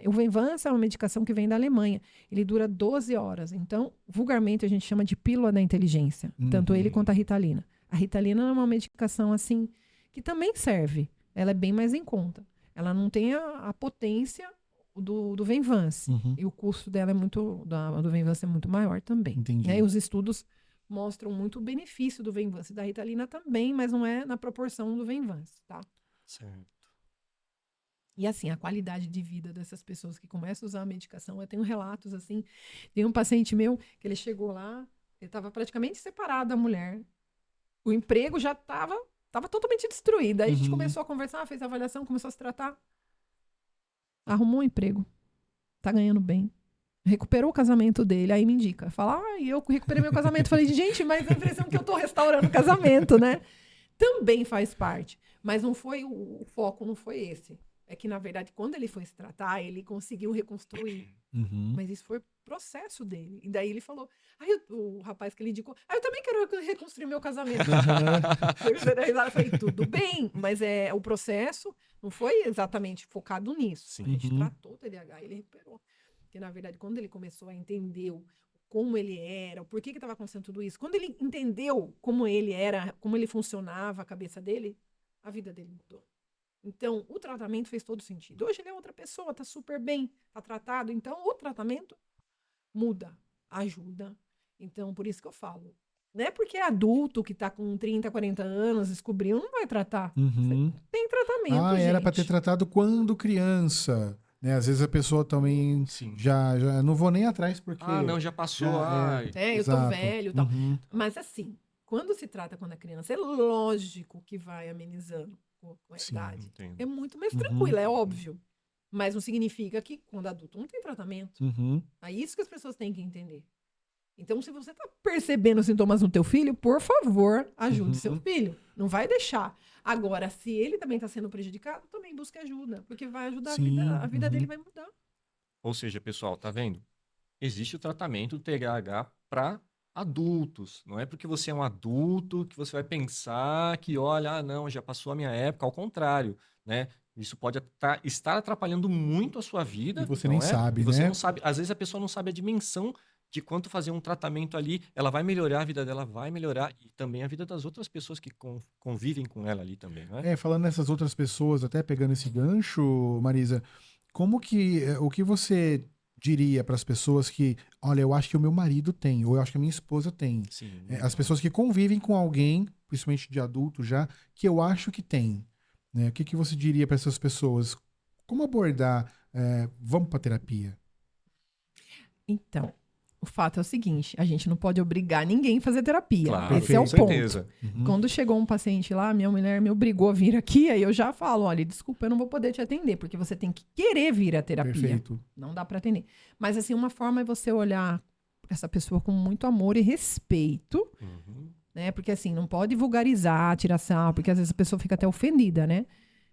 O Venvanse é uma medicação que vem da Alemanha. Ele dura 12 horas. Então, vulgarmente, a gente chama de pílula da inteligência. Tanto ele quanto a Ritalina. A Ritalina é uma medicação, assim, que também serve. ela é bem mais em conta. Ela não tem a potência do Venvance. E o custo dela do Venvance é muito maior também. Entendi. Né? E os estudos mostram muito o benefício do Venvance. Da Ritalina também, mas não é na proporção do Venvance, tá? Certo. E assim, a qualidade de vida dessas pessoas que começam a usar a medicação, eu tenho relatos assim, tem um paciente meu que ele chegou lá, ele estava praticamente separado da mulher, o emprego já estava totalmente destruído, aí a gente começou a conversar, fez a avaliação, começou a se tratar, arrumou um emprego, tá ganhando bem, recuperou o casamento dele, aí me indica, fala, eu recuperei meu casamento, falei, gente, mas a impressão que eu tô restaurando o casamento, né? Também faz parte, mas não foi, o foco não foi esse. É que, na verdade, quando ele foi se tratar, ele conseguiu reconstruir. Mas isso foi processo dele. E daí ele falou, o rapaz que ele indicou, eu também quero reconstruir meu casamento. Eu falei, tudo bem, mas o processo não foi exatamente focado nisso. Sim. A gente tratou o TDAH e ele recuperou. Porque, na verdade, quando ele começou a entender como ele era, o porquê que estava acontecendo tudo isso, quando ele entendeu como ele era, como ele funcionava, a cabeça dele, a vida dele mudou. Então, o tratamento fez todo sentido. Hoje ele é outra pessoa, tá super bem, tá tratado. Então, o tratamento muda, ajuda. Então, por isso que eu falo. Não é porque é adulto que tá com 30, 40 anos, descobriu, não vai tratar. Tem tratamento, Era gente. para ter tratado quando criança. Né? Às vezes a pessoa também já não vou nem atrás porque... não, já passou. Eu tô velho e tal. Mas assim, quando se trata quando é criança, é lógico que vai amenizando com a idade. Entendo. É muito mais tranquilo, é óbvio. Mas não significa que quando adulto não tem tratamento. É isso que as pessoas têm que entender. Então, se você está percebendo sintomas no teu filho, por favor, ajude seu filho. Não vai deixar. Agora, se ele também está sendo prejudicado, também busque ajuda. Porque vai ajudar a vida dele vai mudar. Ou seja, pessoal, tá vendo? Existe o tratamento do TDAH para adultos. Não é porque você é um adulto que você vai pensar que, olha, não, já passou a minha época. Ao contrário, né? Isso pode estar atrapalhando muito a sua vida. E você nem sabe, você né? não sabe. Às vezes a pessoa não sabe a dimensão de quanto fazer um tratamento ali, ela vai melhorar, a vida dela vai melhorar e também a vida das outras pessoas que convivem com ela ali também, não é? Falando nessas outras pessoas, até pegando esse gancho, Marisa, o que você diria para as pessoas que, olha, eu acho que o meu marido tem, ou eu acho que a minha esposa tem. Sim, as pessoas que convivem com alguém, principalmente de adulto já, que eu acho que tem. Né? O que você diria para essas pessoas? Como abordar? Vamos para terapia? Então, o fato é o seguinte, a gente não pode obrigar ninguém a fazer terapia. Claro, esse é o certeza. ponto. Quando chegou um paciente lá, minha mulher me obrigou a vir aqui, aí eu já falo, olha, desculpa, eu não vou poder te atender, porque você tem que querer vir à terapia. Perfeito. Não dá para atender. Mas assim, uma forma é você olhar essa pessoa com muito amor e respeito, né? Porque assim, não pode vulgarizar, tirar sarro, porque às vezes a pessoa fica até ofendida, né?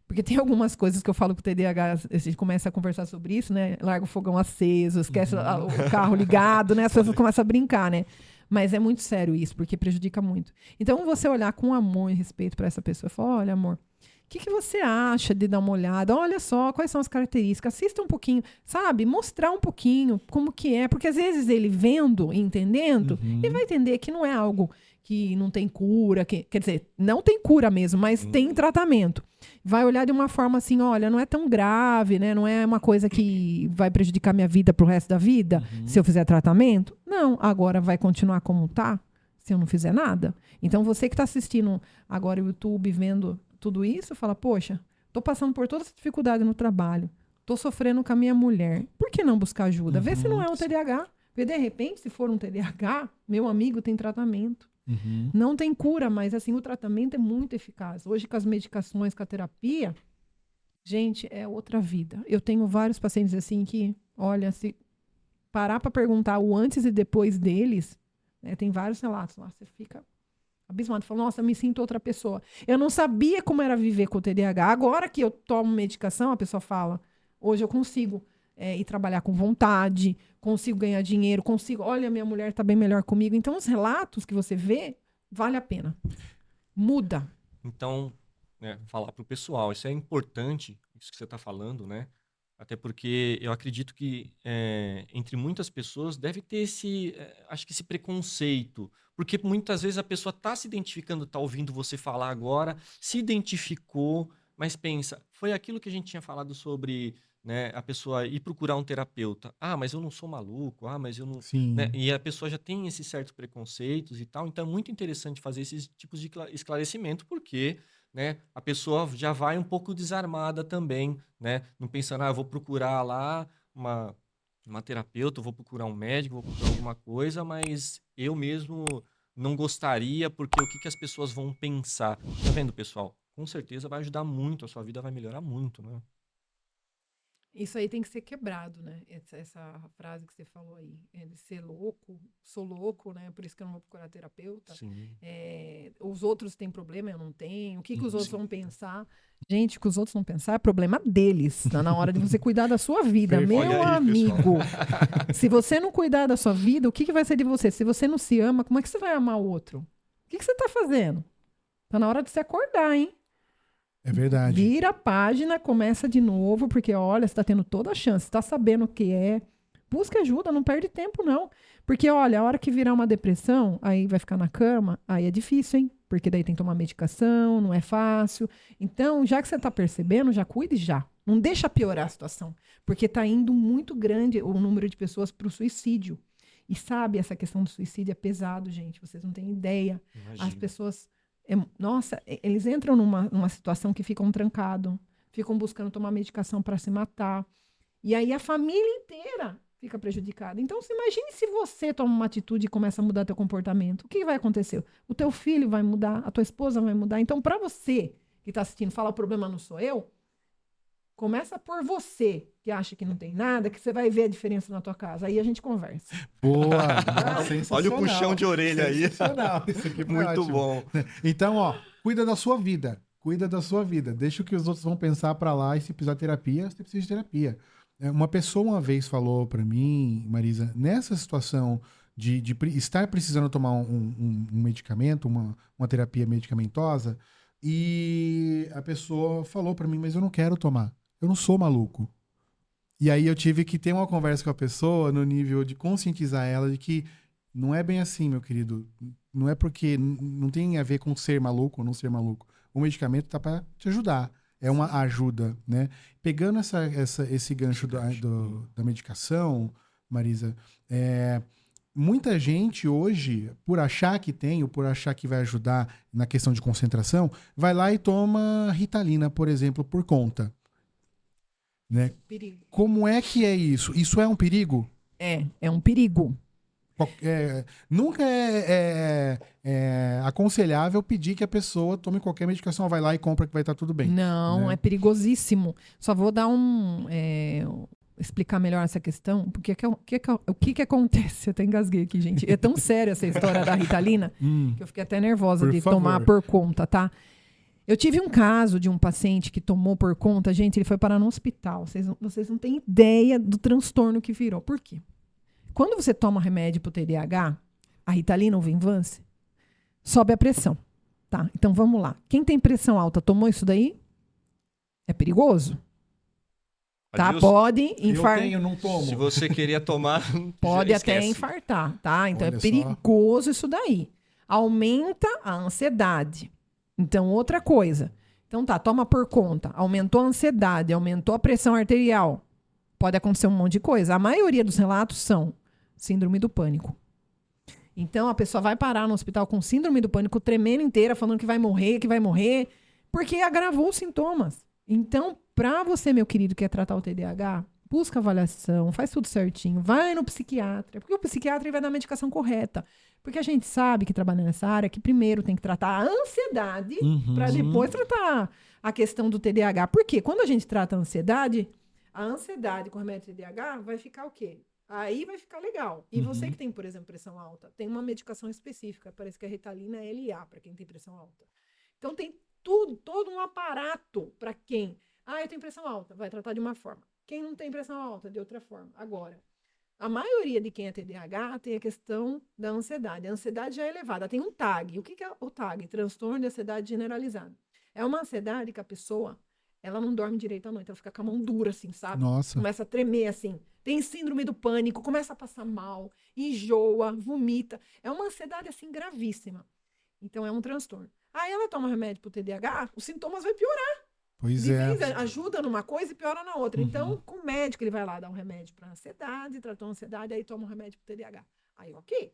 Porque tem algumas coisas que eu falo com o TDAH, a gente começa a conversar sobre isso, né? Larga o fogão aceso, esquece o carro ligado, né? As pessoas começam a brincar, né? Mas é muito sério isso, porque prejudica muito. Então, você olhar com amor e respeito para essa pessoa e falar, olha, amor, o que você acha de dar uma olhada? Olha só, quais são as características? Assista um pouquinho, sabe? Mostrar um pouquinho como que é. Porque às vezes ele vendo e entendendo, ele vai entender que não é algo que não tem cura, quer dizer, não tem cura mesmo, mas tem tratamento. Vai olhar de uma forma assim, olha, não é tão grave, né? Não é uma coisa que vai prejudicar minha vida pro resto da vida, se eu fizer tratamento. Não, agora vai continuar como tá, se eu não fizer nada. Então, você que está assistindo agora o YouTube, vendo tudo isso, fala, poxa, tô passando por toda essa dificuldade no trabalho, tô sofrendo com a minha mulher. Por que não buscar ajuda? Vê se não é um TDAH. Porque, de repente, se for um TDAH, meu amigo tem tratamento. Não tem cura, mas assim, o tratamento é muito eficaz. Hoje, com as medicações, com a terapia, gente, é outra vida. Eu tenho vários pacientes assim que, olha, se parar para perguntar o antes e depois deles, né, tem vários relatos lá, você fica abismado, fala, nossa, me sinto outra pessoa. Eu não sabia como era viver com o TDAH. Agora que eu tomo medicação, a pessoa fala, hoje eu consigo ir trabalhar com vontade, consigo ganhar dinheiro, olha, minha mulher está bem melhor comigo. Então, os relatos que você vê, vale a pena. Muda. Então, falar para o pessoal, isso é importante, isso que você está falando, né? Até porque eu acredito que entre muitas pessoas deve ter acho que esse preconceito, porque muitas vezes a pessoa está se identificando, está ouvindo você falar agora, se identificou, Mas pensa, foi aquilo que a gente tinha falado sobre, né, a pessoa ir procurar um terapeuta. Ah, mas eu não sou maluco. Ah, mas eu não, né? Sim. E a pessoa já tem esses certos preconceitos e tal. Então é muito interessante fazer esses tipos de esclarecimento, porque, né, a pessoa já vai um pouco desarmada também, né? Não pensando, eu vou procurar lá uma terapeuta, eu vou procurar um médico, vou procurar alguma coisa, mas eu mesmo não gostaria, porque o que que as pessoas vão pensar? Tá vendo, pessoal? Com certeza vai ajudar muito, a sua vida vai melhorar muito, né? Isso aí tem que ser quebrado, né? Essa frase que você falou aí, de ser louco, sou louco, né? Por isso que eu não vou procurar terapeuta. Sim. Os outros têm problema, eu não tenho. O que os outros Sim. vão pensar? Gente, o que os outros vão pensar é problema deles. Tá na hora de você cuidar da sua vida. Perfeito. Meu Olha aí, amigo, se você não cuidar da sua vida, o que vai ser de você? Se você não se ama, como é que você vai amar o outro? O que você tá fazendo? Tá na hora de se acordar, hein? É verdade. Vira a página, começa de novo, porque olha, você tá tendo toda a chance, tá sabendo o que é. Busca ajuda, não perde tempo, não. Porque, olha, a hora que virar uma depressão, aí vai ficar na cama, aí é difícil, hein? Porque daí tem que tomar medicação, não é fácil. Então, já que você tá percebendo, já cuide já. Não deixa piorar a situação. Porque tá indo muito grande o número de pessoas pro suicídio. E sabe, essa questão do suicídio é pesado, gente. Vocês não têm ideia. Imagina. As pessoas... Nossa, eles entram numa situação que ficam trancados, ficam buscando tomar medicação para se matar. E aí a família inteira fica prejudicada. Então, imagine se você toma uma atitude e começa a mudar teu comportamento. O que vai acontecer? O teu filho vai mudar, a tua esposa vai mudar. Então, para você que está assistindo, fala, o problema não sou eu, começa por você, que acha que não tem nada, que você vai ver a diferença na tua casa. Aí a gente conversa. Boa! Olha o puxão de orelha aí. Sensacional. Isso aqui foi Muito ótimo. bom. Então, cuida da sua vida. Cuida da sua vida. Deixa o que os outros vão pensar pra lá, e se precisar de terapia, você precisa de terapia. Uma pessoa uma vez falou pra mim, Marisa, nessa situação de estar precisando tomar um medicamento, uma terapia medicamentosa, e a pessoa falou pra mim, mas eu não quero tomar. Eu não sou maluco. E aí eu tive que ter uma conversa com a pessoa no nível de conscientizar ela de que não é bem assim, meu querido. Não é porque não tem a ver com ser maluco ou não ser maluco. O medicamento tá para te ajudar. É uma ajuda, né? Pegando esse gancho da medicação, Marisa, muita gente hoje, por achar que tem ou por achar que vai ajudar na questão de concentração, vai lá e toma Ritalina, por exemplo, por conta. Né? Perigo. Como é que é isso? Isso é um perigo? É um perigo. Nunca é aconselhável pedir que a pessoa tome qualquer medicação, vai lá e compra que vai estar tudo bem. Não, né? é perigosíssimo. Só vou dar explicar melhor essa questão, porque o que acontece? Eu até engasguei aqui, gente. É tão séria essa história da Ritalina que eu fiquei até nervosa de tomar por conta, tá? Eu tive um caso de um paciente que tomou por conta, gente, ele foi parar no hospital. Vocês não têm ideia do transtorno que virou. Por quê? Quando você toma remédio para o TDAH, a Ritalina ou Vinvance, sobe a pressão, tá? Então vamos lá. Quem tem pressão alta tomou isso daí? É perigoso. Tá? Adilson, pode infartar. Eu não tomo. se você queria tomar, Pode esquece. até infartar, tá? Então Olha é perigoso isso daí. Aumenta a ansiedade. Então, outra coisa. Então tá, toma por conta. Aumentou a ansiedade, aumentou a pressão arterial. Pode acontecer um monte de coisa. A maioria dos relatos são síndrome do pânico. Então, a pessoa vai parar no hospital com síndrome do pânico, tremendo inteira, falando que vai morrer, porque agravou os sintomas. Então, para você, meu querido, que quer tratar o TDAH, busca avaliação, faz tudo certinho, vai no psiquiatra, porque o psiquiatra vai dar a medicação correta. Porque a gente sabe que trabalha nessa área que primeiro tem que tratar a ansiedade para depois tratar a questão do TDAH. Por quê? Quando a gente trata a ansiedade com remédio TDAH vai ficar o quê? Aí vai ficar legal. E você que tem, por exemplo, pressão alta, tem uma medicação específica, parece que a Ritalina é LA para quem tem pressão alta. Então tem todo um aparato para quem... eu tenho pressão alta, vai tratar de uma forma. Quem não tem pressão alta, de outra forma. Agora, a maioria de quem é TDAH tem a questão da ansiedade. A ansiedade já é elevada, tem um TAG. O que é o TAG? Transtorno de ansiedade generalizada. É uma ansiedade que a pessoa, ela não dorme direito à noite, ela fica com a mão dura assim, sabe? Nossa. Começa a tremer assim. Tem síndrome do pânico, começa a passar mal, enjoa, vomita. É uma ansiedade assim gravíssima. Então é um transtorno. Aí ela toma remédio pro TDAH, os sintomas vão piorar. Pois De é. vez ajuda numa coisa e piora na outra. Então, com o médico, ele vai lá dar um remédio para ansiedade, tratou a ansiedade, aí toma um remédio para TDAH. Aí, ok.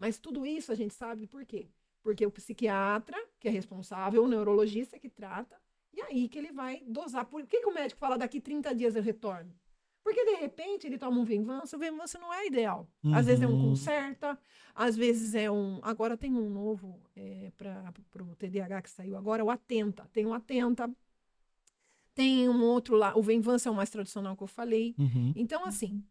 Mas tudo isso a gente sabe por quê? Porque o psiquiatra, que é responsável, o neurologista que trata, e aí que ele vai dosar. Por que o médico fala daqui 30 dias eu retorno? Porque, de repente, ele toma um Venvanse, o Venvanse não é ideal. Às vezes é um Concerta, às vezes é um... Agora tem um novo para o TDAH que saiu agora, o Atenta. Tem o Atenta, tem um outro lá, o Venvanse é o mais tradicional que eu falei. Então, assim,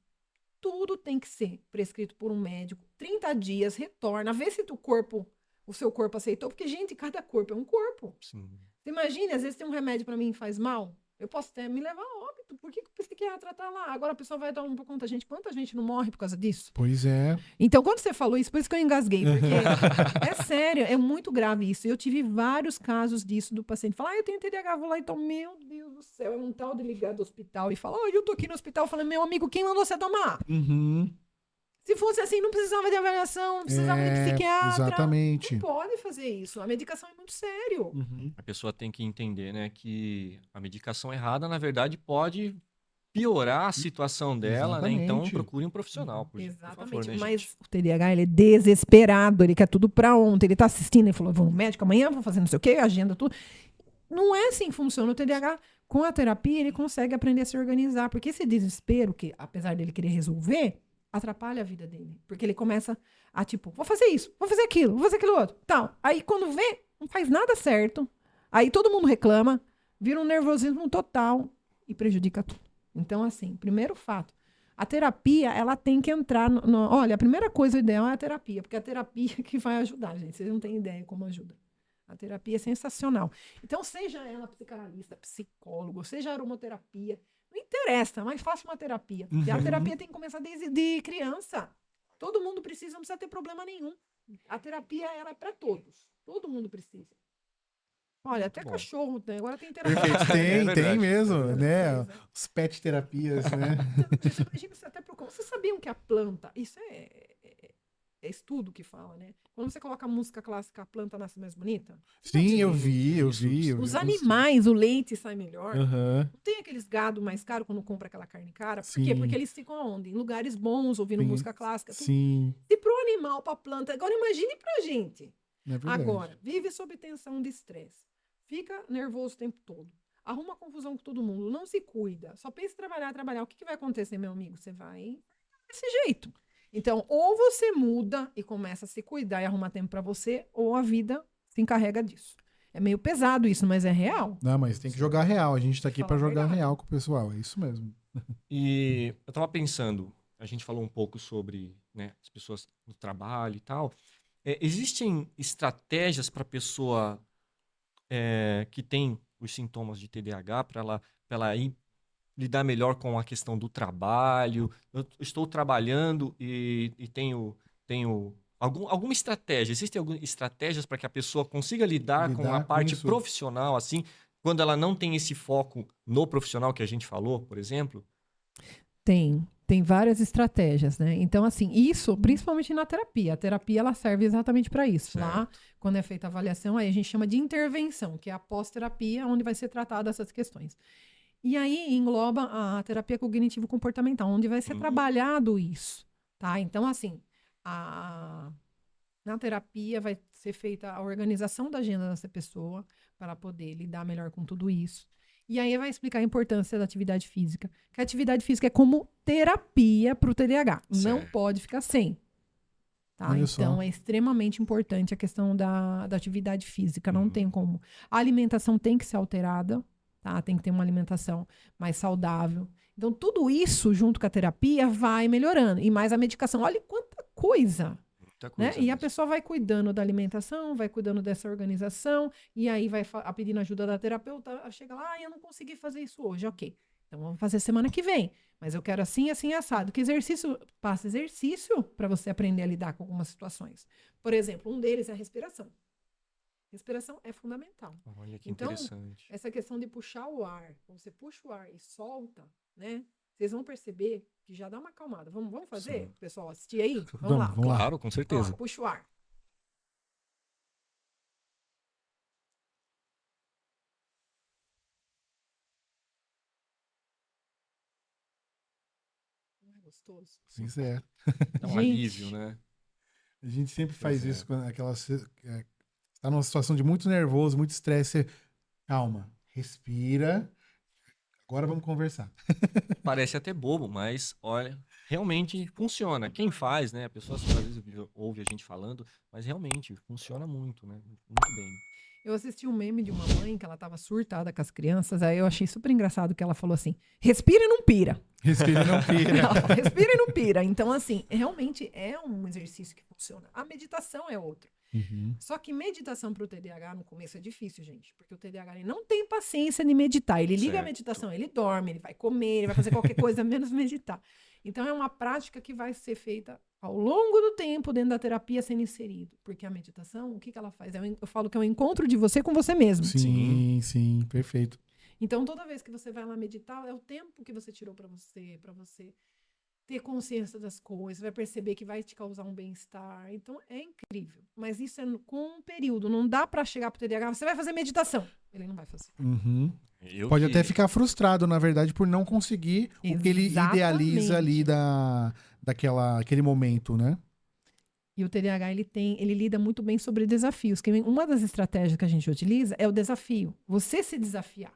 tudo tem que ser prescrito por um médico. 30 dias, retorna, vê se o seu corpo aceitou, porque, gente, cada corpo é um corpo. Sim. Você imagina, às vezes tem um remédio para mim que faz mal, eu posso até me levar a óbito. Por que o psiquiatra tá lá? Agora a pessoa vai dar por conta da gente. Quanta gente não morre por causa disso? Pois é. Então, quando você falou isso, por isso que eu engasguei, porque é sério, é muito grave isso. Eu tive vários casos disso do paciente falar, eu tenho TDAH, vou lá, então, meu Deus do céu, é um tal de ligar do hospital e falar, eu tô aqui no hospital, falando, meu amigo, quem mandou você tomar? Se fosse assim, não precisava de avaliação, não precisava de psiquiatra. Exatamente. Não pode fazer isso. A medicação é muito sério. A pessoa tem que entender, né, que a medicação errada, na verdade, pode piorar a situação dela, né? Então Exatamente. procure um profissional, por Exatamente. favor, né, Mas gente? o TDAH, ele é desesperado, ele quer tudo pra ontem. Ele tá assistindo, ele falou, vou no médico amanhã, vou fazer não sei o quê, agenda tudo. Não é assim que funciona. O TDAH, com a terapia, ele consegue aprender a se organizar. Porque esse desespero, que apesar dele querer resolver, atrapalha a vida dele. Porque ele começa a, tipo, vou fazer isso, vou fazer aquilo outro. Tal. Aí, quando vê, não faz nada certo. Aí todo mundo reclama, vira um nervosismo total e prejudica tudo. Então, assim, primeiro fato, a terapia, ela tem que entrar olha, a primeira coisa ideal é a terapia, porque é a terapia que vai ajudar, gente. Vocês não têm ideia como ajuda. A terapia é sensacional. Então, seja ela psicanalista, psicólogo, seja aromaterapia, não interessa, mas faça uma terapia. E a terapia tem que começar desde criança. Todo mundo precisa, não precisa ter problema nenhum. A terapia, ela é para todos. Todo mundo precisa. Olha, até cachorro, né? Agora tem terapia. Perfeito, tem mesmo, né? Coisa. Os pet terapias, né? Você imagina você até procura. Vocês sabiam que a planta, isso é estudo que fala, né? Quando você coloca a música clássica, a planta nasce mais bonita? Sim, eu vi. Os animais, o leite sai melhor. Aham. Não tem aqueles gado mais caro quando compra aquela carne cara? Por Sim. quê? Porque eles ficam aonde? Em lugares bons, ouvindo Sim. música clássica. Tudo. Sim. Se pro animal, pra planta. Agora imagine pra gente. É verdade. Agora, vive sob tensão de estresse. Fica nervoso o tempo todo. Arruma confusão com todo mundo. Não se cuida. Só pensa em trabalhar. O que vai acontecer, meu amigo? Você vai desse jeito. Então, ou você muda e começa a se cuidar e arrumar tempo pra você, ou a vida se encarrega disso. É meio pesado isso, mas é real. Não, mas tem que jogar real. A gente tá aqui Fala pra a jogar verdade. real com o pessoal. É isso mesmo. E eu tava pensando, a gente falou um pouco sobre, né, as pessoas no trabalho e tal. Existem estratégias para a pessoa que tem os sintomas de TDAH para ela ir lidar melhor com a questão do trabalho? Eu estou trabalhando e tenho alguma estratégia? Existem algumas estratégias para que a pessoa consiga lidar com a Lidar com parte isso. profissional, assim, quando ela não tem esse foco no profissional que a gente falou, por exemplo? Tem várias estratégias, né? Então, assim, isso, principalmente na terapia. A terapia, ela serve exatamente para isso. Certo. Lá, quando é feita a avaliação, aí a gente chama de intervenção, que é a pós-terapia, onde vai ser tratada essas questões. E aí engloba a terapia cognitivo-comportamental, onde vai ser trabalhado isso, tá? Então, assim, na terapia vai ser feita a organização da agenda dessa pessoa para poder lidar melhor com tudo isso. E aí vai explicar a importância da atividade física. Que a atividade física é como terapia para o TDAH. Não Certo. pode ficar sem. Tá? Olha só. Então, é extremamente importante a questão da atividade física. Não tem como. A alimentação tem que ser alterada. Tá? Tem que ter uma alimentação mais saudável. Então, tudo isso, junto com a terapia, vai melhorando. E mais a medicação. Olha quanta coisa. Muita Né? coisa E a mesmo. pessoa vai cuidando da alimentação, vai cuidando dessa organização, e aí vai pedindo ajuda da terapeuta, chega lá, eu não consegui fazer isso hoje, ok. Então vamos fazer semana que vem. Mas eu quero assim, assim, assado. Que exercício? Passa exercício para você aprender a lidar com algumas situações. Por exemplo, um deles é a respiração. Respiração é fundamental. Olha que Então, interessante. essa questão de puxar o ar, quando você puxa o ar e solta, né? Vocês vão perceber que já dá uma acalmada. Vamos fazer, Sim. pessoal? Assistir aí? Vamos Vamos, lá. vamos lá. Claro, com certeza. Ó, puxa o ar. gostoso. Isso é. Dá um alívio, né? A gente sempre faz isso quando tá numa situação de muito nervoso, muito estresse. Calma, respira. Agora vamos conversar. Parece até bobo, mas olha, realmente funciona. Quem faz, né? A pessoa às vezes ouve a gente falando, mas realmente funciona muito, né? Muito bem. Eu assisti um meme de uma mãe que ela tava surtada com as crianças, aí eu achei super engraçado que ela falou assim: respira e não pira. Respira e não pira. Ela falou, respira e não pira. Então, assim, realmente é um exercício que funciona. A meditação é outro. Só que meditação para o TDAH no começo é difícil, gente. Porque o TDAH ele não tem paciência de meditar. Ele liga a meditação, ele dorme, ele vai comer, ele vai fazer qualquer coisa menos meditar. Então é uma prática que vai ser feita ao longo do tempo dentro da terapia sendo inserido. Porque a meditação, o que ela faz? Eu falo que é um encontro de você com você mesmo. Sim, perfeito. Então toda vez que você vai lá meditar, é o tempo que você tirou para você ter consciência das coisas, vai perceber que vai te causar um bem-estar. Então, é incrível. Mas isso é com um período. Não dá para chegar pro TDAH, você vai fazer meditação. Ele não vai fazer. Pode até ficar frustrado, na verdade, por não conseguir o que ele idealiza ali daquele momento, né? E o TDAH, ele lida muito bem sobre desafios. Uma das estratégias que a gente utiliza é o desafio. Você se desafiar.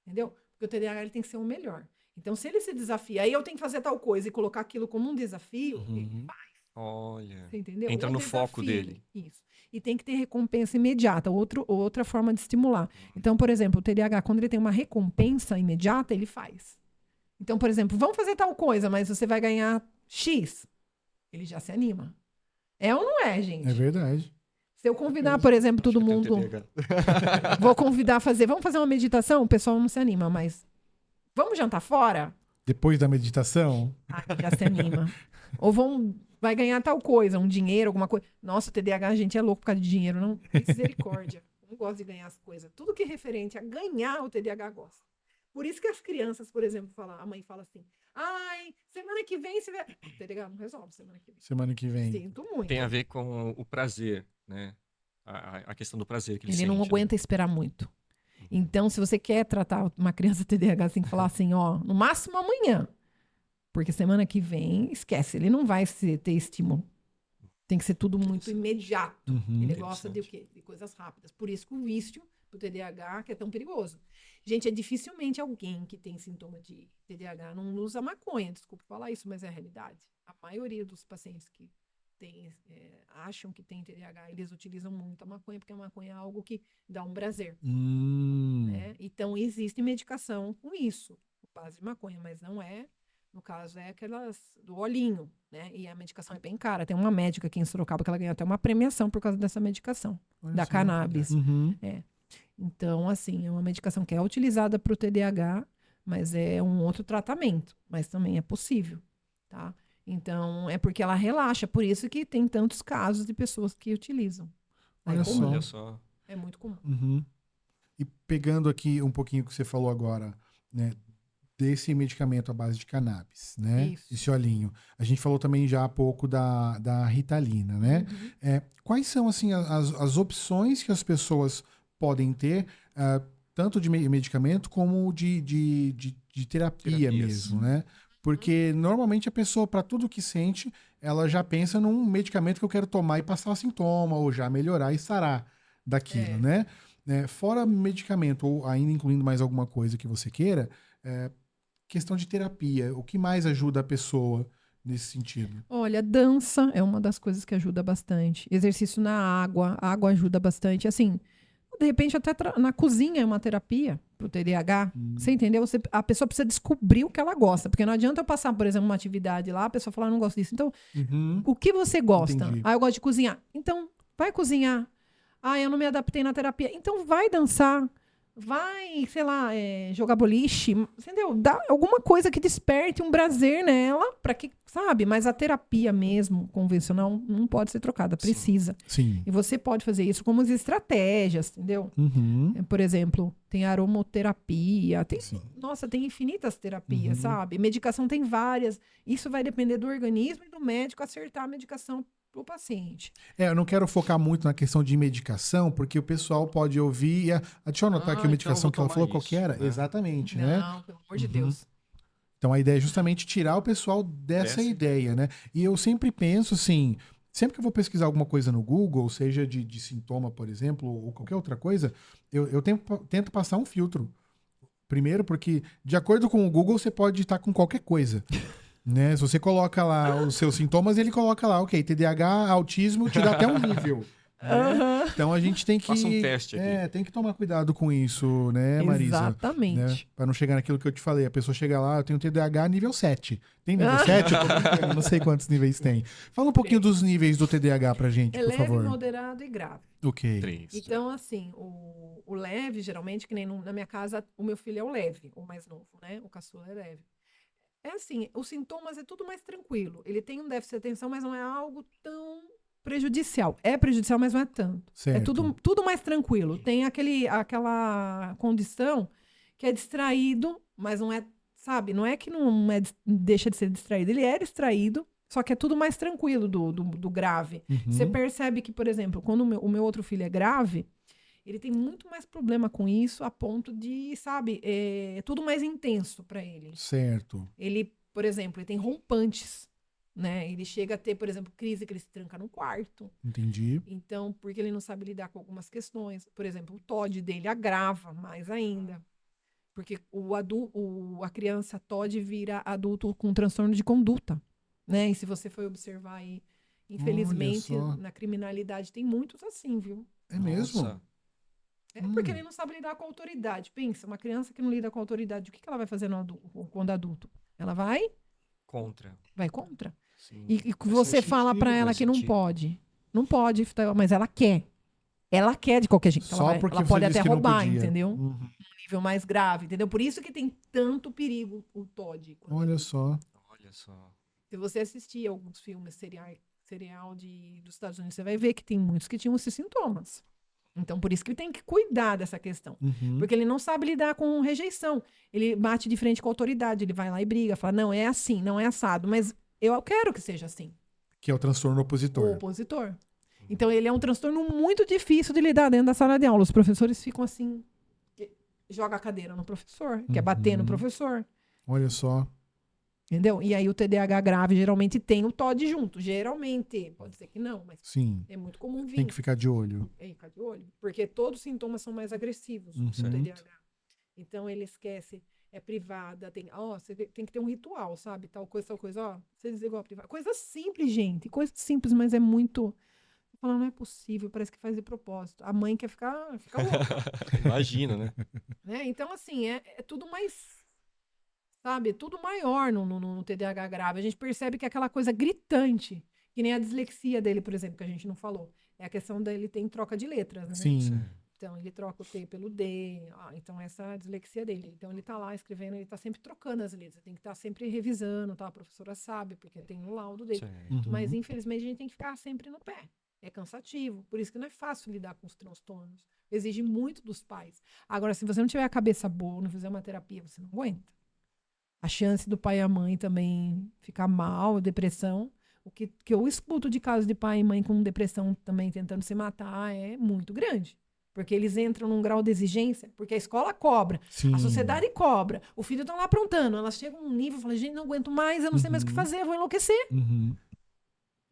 Entendeu? Porque o TDAH ele tem que ser o melhor. Então, se ele se desafia, aí eu tenho que fazer tal coisa e colocar aquilo como um desafio, ele faz. Olha. Você entendeu? Entra no foco dele. Isso. E tem que ter recompensa imediata, outra forma de estimular. Então, por exemplo, o TDAH, quando ele tem uma recompensa imediata, ele faz. Então, por exemplo, vamos fazer tal coisa, mas você vai ganhar X. Ele já se anima. É ou não é, gente? É verdade. Se eu convidar, por exemplo, todo mundo... Vou convidar a fazer... Vamos fazer uma meditação? O pessoal não se anima, mas... Vamos jantar fora? Depois da meditação? Já se anima. Ou vai ganhar tal coisa, um dinheiro, alguma coisa. Nossa, o TDAH, a gente é louco por causa de dinheiro, não? Misericórdia. Não gosta de ganhar as coisas. Tudo que é referente a ganhar, o TDAH gosta. Por isso que as crianças, por exemplo, a mãe fala assim, ai, semana que vem você vai... O TDAH não resolve semana que vem. Semana que vem. Sinto muito. Tem a ver com o prazer, né? A questão do prazer que ele sente. Ele não aguenta esperar muito. Então, se você quer tratar uma criança TDAH, você tem que falar assim, ó, no máximo amanhã. Porque semana que vem, esquece, ele não vai ter estímulo. Tem que ser tudo muito imediato. Ele gosta de o quê? De coisas rápidas. Por isso que o vício do TDAH que é tão perigoso. Gente, dificilmente alguém que tem sintoma de TDAH não usa maconha. Desculpa falar isso, mas é a realidade. A maioria dos pacientes que acham que tem TDAH, eles utilizam muito a maconha, porque a maconha é algo que dá um prazer. Né? Então, existe medicação com isso, com base de maconha, mas não é, no caso, é aquelas do olhinho, né? E a medicação é bem cara. Tem uma médica aqui em Sorocaba que ela ganhou até uma premiação por causa dessa medicação, da cannabis. Então, assim, é uma medicação que é utilizada para o TDAH, mas é um outro tratamento, mas também é possível, tá? Então, é porque ela relaxa, por isso que tem tantos casos de pessoas que utilizam. Olha só. É muito comum. E pegando aqui um pouquinho que você falou agora, né, desse medicamento à base de cannabis, né? Isso. Esse olhinho. A gente falou também já há pouco da Ritalina, né? Quais são, assim, as opções que as pessoas podem ter, tanto de medicamento como de terapia mesmo, né? Porque normalmente a pessoa, para tudo que sente, ela já pensa num medicamento que eu quero tomar e passar o sintoma, ou já melhorar e sarar daquilo, né? Fora medicamento, ou ainda incluindo mais alguma coisa que você queira, questão de terapia, o que mais ajuda a pessoa nesse sentido? Olha, dança é uma das coisas que ajuda bastante. Exercício na água, a água ajuda bastante. Assim, de repente até na cozinha é uma terapia pro TDAH. Você entendeu? A pessoa precisa descobrir o que ela gosta. Porque não adianta eu passar, por exemplo, uma atividade lá, a pessoa falar, não gosto disso. Então, o que você gosta? Entendi. Eu gosto de cozinhar. Então, vai cozinhar. Eu não me adaptei na terapia. Então, vai dançar. Vai, sei lá, jogar boliche, entendeu? Dá alguma coisa que desperte um prazer nela, para que, sabe? Mas a terapia mesmo, convencional, não pode ser trocada, precisa. Sim. E você pode fazer isso como as estratégias, entendeu? Por exemplo, tem aromoterapia, tem infinitas terapias, sabe? Medicação tem várias. Isso vai depender do organismo e do médico acertar a medicação pro paciente. Eu não quero focar muito na questão de medicação, porque o pessoal pode ouvir e deixa eu anotar aqui a medicação que ela falou, qual que era? Né? Exatamente, Não, né? pelo amor de Deus. Então a ideia é justamente tirar o pessoal dessa ideia, né? E eu sempre penso assim, sempre que eu vou pesquisar alguma coisa no Google, seja de sintoma, por exemplo, ou qualquer outra coisa, eu tento passar um filtro. Primeiro, porque de acordo com o Google, você pode estar com qualquer coisa. Né? Se você coloca lá os seus sintomas, ele coloca lá, ok, TDAH, autismo, te dá até um nível. Né? Então a gente tem que... Faça um teste aqui. Tem que tomar cuidado com isso, né, Marisa? Exatamente. Né? Para não chegar naquilo que eu te falei. A pessoa chega lá, eu tenho TDAH nível 7. Tem nível 7? Eu tô brincando, não sei quantos níveis tem. Fala um pouquinho dos níveis do TDAH pra gente, por favor. Leve, moderado e grave. Ok. 3. Então, assim, o leve, geralmente, que nem na minha casa, o meu filho é o leve, o mais novo, né? O caçula é leve. É assim, os sintomas é tudo mais tranquilo. Ele tem um déficit de atenção, mas não é algo tão prejudicial. É prejudicial, mas não é tanto. Certo. É tudo mais tranquilo. Tem aquela condição que é distraído, mas não é, sabe? Não é que não é, deixa de ser distraído. Ele é distraído, só que é tudo mais tranquilo do grave. Você percebe que, por exemplo, quando o meu outro filho é grave, ele tem muito mais problema com isso, a ponto de, sabe, é tudo mais intenso para ele. Certo. Ele, por exemplo, ele tem rompantes, né? Ele chega a ter, por exemplo, crise que ele se tranca no quarto. Entendi. Então, porque ele não sabe lidar com algumas questões. Por exemplo, o TOD dele agrava mais ainda. Porque a criança TOD vira adulto com transtorno de conduta, né? E se você for observar aí, infelizmente, na criminalidade tem muitos assim, viu? É mesmo? Nossa. É porque ele não sabe lidar com a autoridade. Pensa, uma criança que não lida com a autoridade, o que ela vai fazer quando adulto? Ela vai Contra. Vai contra. Sim. E você fala pra ela que não pode. Não pode, mas ela quer. Ela quer de qualquer jeito. Só porque ela você pode disse até que não roubar, podia. entendeu? Uhum. Um nível mais grave, entendeu? Por isso que tem tanto perigo o TOD. Olha só. Olha só. Se você assistir alguns filmes serial dos Estados Unidos, você vai ver que tem muitos que tinham esses sintomas. Então, por isso que tem que cuidar dessa questão. Porque ele não sabe lidar com rejeição. Ele bate de frente com a autoridade, ele vai lá e briga, fala, não, é assim, não é assado, mas eu quero que seja assim. Que é o transtorno opositor. O opositor. Então, ele é um transtorno muito difícil de lidar dentro da sala de aula. Os professores ficam assim, joga a cadeira no professor, quer bater no professor. Olha só. Entendeu? E aí o TDAH grave geralmente tem o TOD junto. Geralmente. Pode ser que não, mas Sim. é muito comum vir. Tem que ficar de olho. Ficar de olho. Porque todos os sintomas são mais agressivos do TDAH. Então ele esquece, é privada, você tem que ter um ritual, sabe? Tal coisa, você desligou a privada. Coisa simples, gente. Coisa simples, mas é muito... Falando, não é possível, parece que faz de propósito. A mãe quer ficar louca. Imagina, né? Então, assim, é tudo mais... Sabe, tudo maior no TDAH grave. A gente percebe que é aquela coisa gritante, que nem a dislexia dele, por exemplo, que a gente não falou. É a questão dele tem troca de letras, né? Sim. Então, ele troca o T pelo D. Então, essa é a dislexia dele. Então, ele tá lá escrevendo, ele tá sempre trocando as letras. Tem que estar sempre revisando, tá? A professora sabe, porque tem o laudo dele. Mas, infelizmente, a gente tem que ficar sempre no pé. É cansativo. Por isso que não é fácil lidar com os transtornos. Exige muito dos pais. Agora, se você não tiver a cabeça boa, não fizer uma terapia, você não aguenta. A chance do pai e a mãe também ficar mal, depressão. O que eu escuto de casos de pai e mãe com depressão também tentando se matar é muito grande. Porque eles entram num grau de exigência, porque a escola cobra, a sociedade cobra, o filho tá lá aprontando, elas chegam num nível e falam, gente, não aguento mais, eu não sei mais o que fazer, eu vou enlouquecer.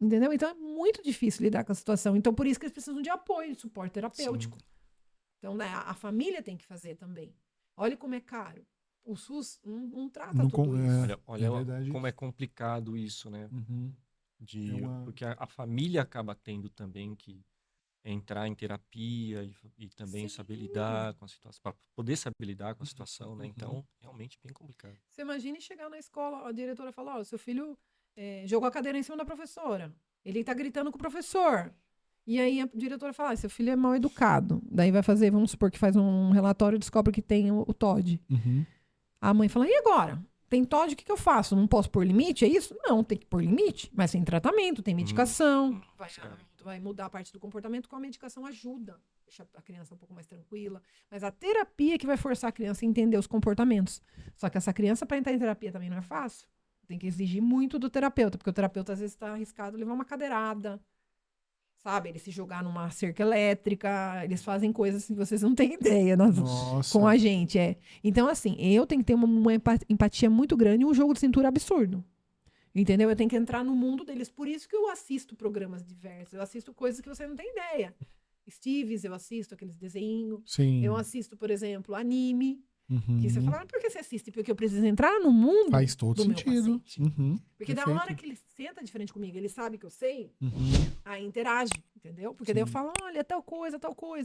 Entendeu? Então é muito difícil lidar com a situação. Então por isso que eles precisam de apoio, de suporte terapêutico. Então, né, a família tem que fazer também. Olha como é caro. O SUS não trata tudo isso. Olha como é complicado isso, né? Porque a família acaba tendo também que entrar em terapia e também saber lidar com a situação, para poder saber lidar com a situação, né? Então, realmente bem complicado. Você imagine chegar na escola, a diretora fala, seu filho jogou a cadeira em cima da professora. Ele tá gritando com o professor. E aí a diretora fala, seu filho é mal educado. Daí vai fazer, vamos supor que faz um relatório e descobre que tem o TOD. A mãe fala, e agora? Tem TOD, o que eu faço? Não posso pôr limite? É isso? Não, tem que pôr limite. Mas tem tratamento, tem medicação. Vai mudar a parte do comportamento, com a medicação ajuda. Deixa a criança um pouco mais tranquila. Mas a terapia é que vai forçar a criança a entender os comportamentos. Só que essa criança, para entrar em terapia, também não é fácil. Tem que exigir muito do terapeuta, porque o terapeuta, às vezes, está arriscado a levar uma cadeirada. sabe? Eles se jogar numa cerca elétrica, eles fazem coisas que vocês não têm ideia Nossa. com a gente, Então, assim, eu tenho que ter uma empatia muito grande e um jogo de cintura absurdo. Entendeu? Eu tenho que entrar no mundo deles. Por isso que eu assisto programas diversos. Eu assisto coisas que você não tem ideia. Steves, eu assisto aqueles desenhos. Sim. Eu assisto, por exemplo, anime. Uhum. Que você fala, por que você assiste? Porque eu preciso entrar no mundo Faz todo do sentido. meu paciente. Uhum. Porque Perfeito. da hora que ele senta de frente comigo, ele sabe que eu sei, Uhum. aí interage, entendeu? Porque daí eu falo, olha, tal coisa,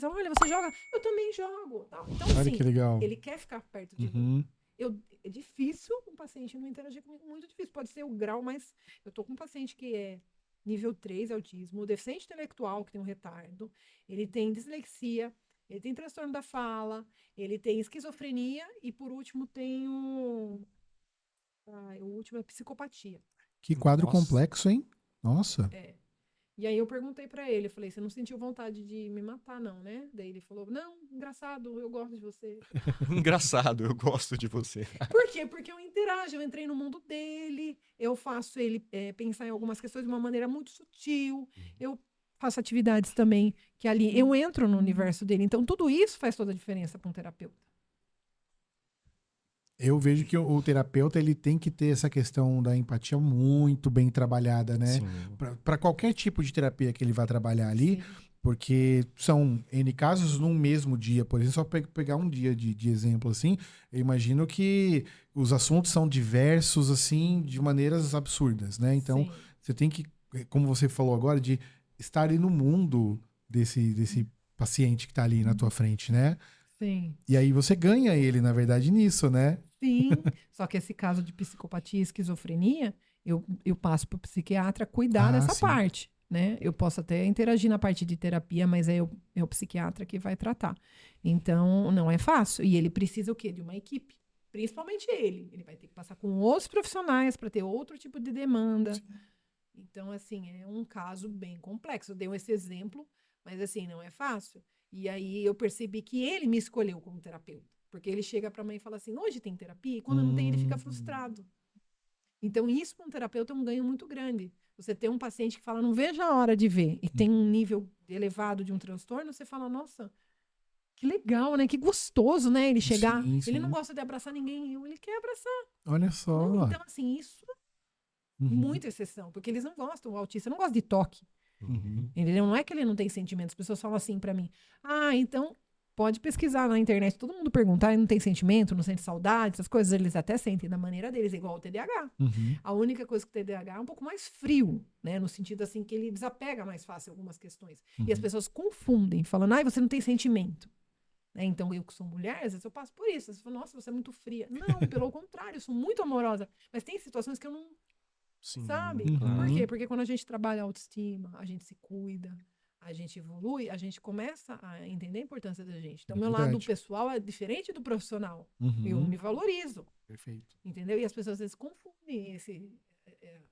olha, você joga, eu também jogo. Tal. Então, Olha assim, que legal. ele quer ficar perto de mim. Uhum. É difícil um paciente não interagir comigo, muito difícil. Pode ser o grau, mas eu tô com um paciente que é nível 3 autismo, deficiente intelectual, que tem um retardo, ele tem dislexia, ele tem transtorno da fala, ele tem esquizofrenia e, por último, tem o último é psicopatia. Que quadro Nossa. complexo, hein? Nossa. E aí eu perguntei pra ele, eu falei, você não sentiu vontade de me matar, não, né? Daí ele falou, não, engraçado, eu gosto de você. Engraçado, eu gosto de você. Por quê? Porque eu interajo, eu entrei no mundo dele, eu faço ele pensar em algumas questões de uma maneira muito sutil, eu faço atividades também que ali eu entro no universo dele. Então, tudo isso faz toda a diferença para um terapeuta. Eu vejo que o terapeuta ele tem que ter essa questão da empatia muito bem trabalhada, né? Para qualquer tipo de terapia que ele vai trabalhar ali, sim, porque são N casos num mesmo dia. Por exemplo, só pegar um dia de exemplo assim, eu imagino que os assuntos são diversos, assim, de maneiras absurdas, né? Então, sim, você tem que, como você falou agora, de estar ali no mundo desse paciente que está ali na tua frente, né? Sim. E aí você ganha ele, na verdade, nisso, né? Sim, só que esse caso de psicopatia e esquizofrenia, eu passo para o psiquiatra cuidar dessa parte, né? Eu posso até interagir na parte de terapia, mas é o psiquiatra que vai tratar. Então, não é fácil. E ele precisa o quê? De uma equipe. Principalmente ele. Ele vai ter que passar com outros profissionais para ter outro tipo de demanda. Sim. Então, assim, é um caso bem complexo. Eu dei esse exemplo, mas, assim, não é fácil. E aí eu percebi que ele me escolheu como terapeuta. Porque ele chega para a mãe e fala assim, hoje tem terapia? E quando não tem, ele fica frustrado. Então, isso para um terapeuta é um ganho muito grande. Você tem um paciente que fala, não vejo a hora de ver, e tem um nível elevado de um transtorno, você fala, nossa, que legal, né? Que gostoso, né? Ele chegar. Sim, sim. Ele não gosta de abraçar ninguém, ele quer abraçar. Olha só. Não, então, assim, isso é muita exceção, porque eles não gostam, o autista não gosta de toque. Entendeu? Não é que ele não tem sentimentos. As pessoas falam assim para mim, então... Pode pesquisar na internet, todo mundo pergunta, ele não tem sentimento, não sente saudade, essas coisas, eles até sentem da maneira deles, igual o TDAH. A única coisa que o TDAH é um pouco mais frio, né, no sentido assim que ele desapega mais fácil algumas questões. E as pessoas confundem, falando, você não tem sentimento. Né? Então, eu que sou mulher, às vezes eu passo por isso, você fala, nossa, você é muito fria. Não, pelo contrário, eu sou muito amorosa, mas tem situações que eu não, sim, sabe? Por quê? Porque quando a gente trabalha a autoestima, a gente se cuida, a gente evolui, a gente começa a entender a importância da gente. Então, meu lado pessoal é diferente do profissional. Eu me valorizo. Perfeito. Entendeu? E as pessoas, às vezes, confundem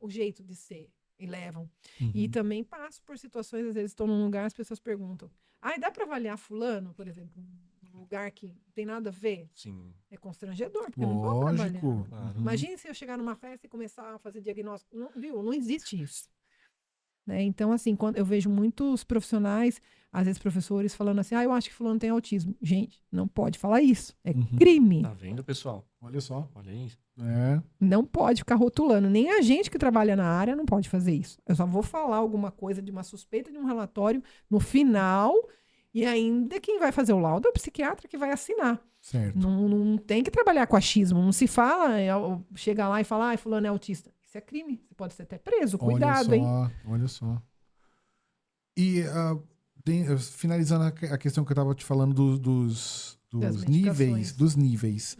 o jeito de ser e levam. E também passo por situações, às vezes, estou num lugar, as pessoas perguntam, dá para avaliar fulano, por exemplo, num lugar que não tem nada a ver? Sim. É constrangedor, porque eu não vou trabalhar. Claro. Imagine se eu chegar numa festa e começar a fazer diagnóstico. Não, viu? Não existe isso. Né? Então, assim, quando eu vejo muitos profissionais, às vezes professores, falando assim, eu acho que fulano tem autismo. Gente, não pode falar isso. É crime. Tá vendo, pessoal? Olha só. Olha isso. Não pode ficar rotulando. Nem a gente que trabalha na área não pode fazer isso. Eu só vou falar alguma coisa de uma suspeita de um relatório no final, e ainda quem vai fazer o laudo é o psiquiatra que vai assinar. Certo. Não tem que trabalhar com achismo. Não se fala, chega lá e fala, fulano é autista. Isso é crime. Você pode ser até preso. Cuidado, hein? Olha só. E finalizando a questão que eu estava te falando dos níveis.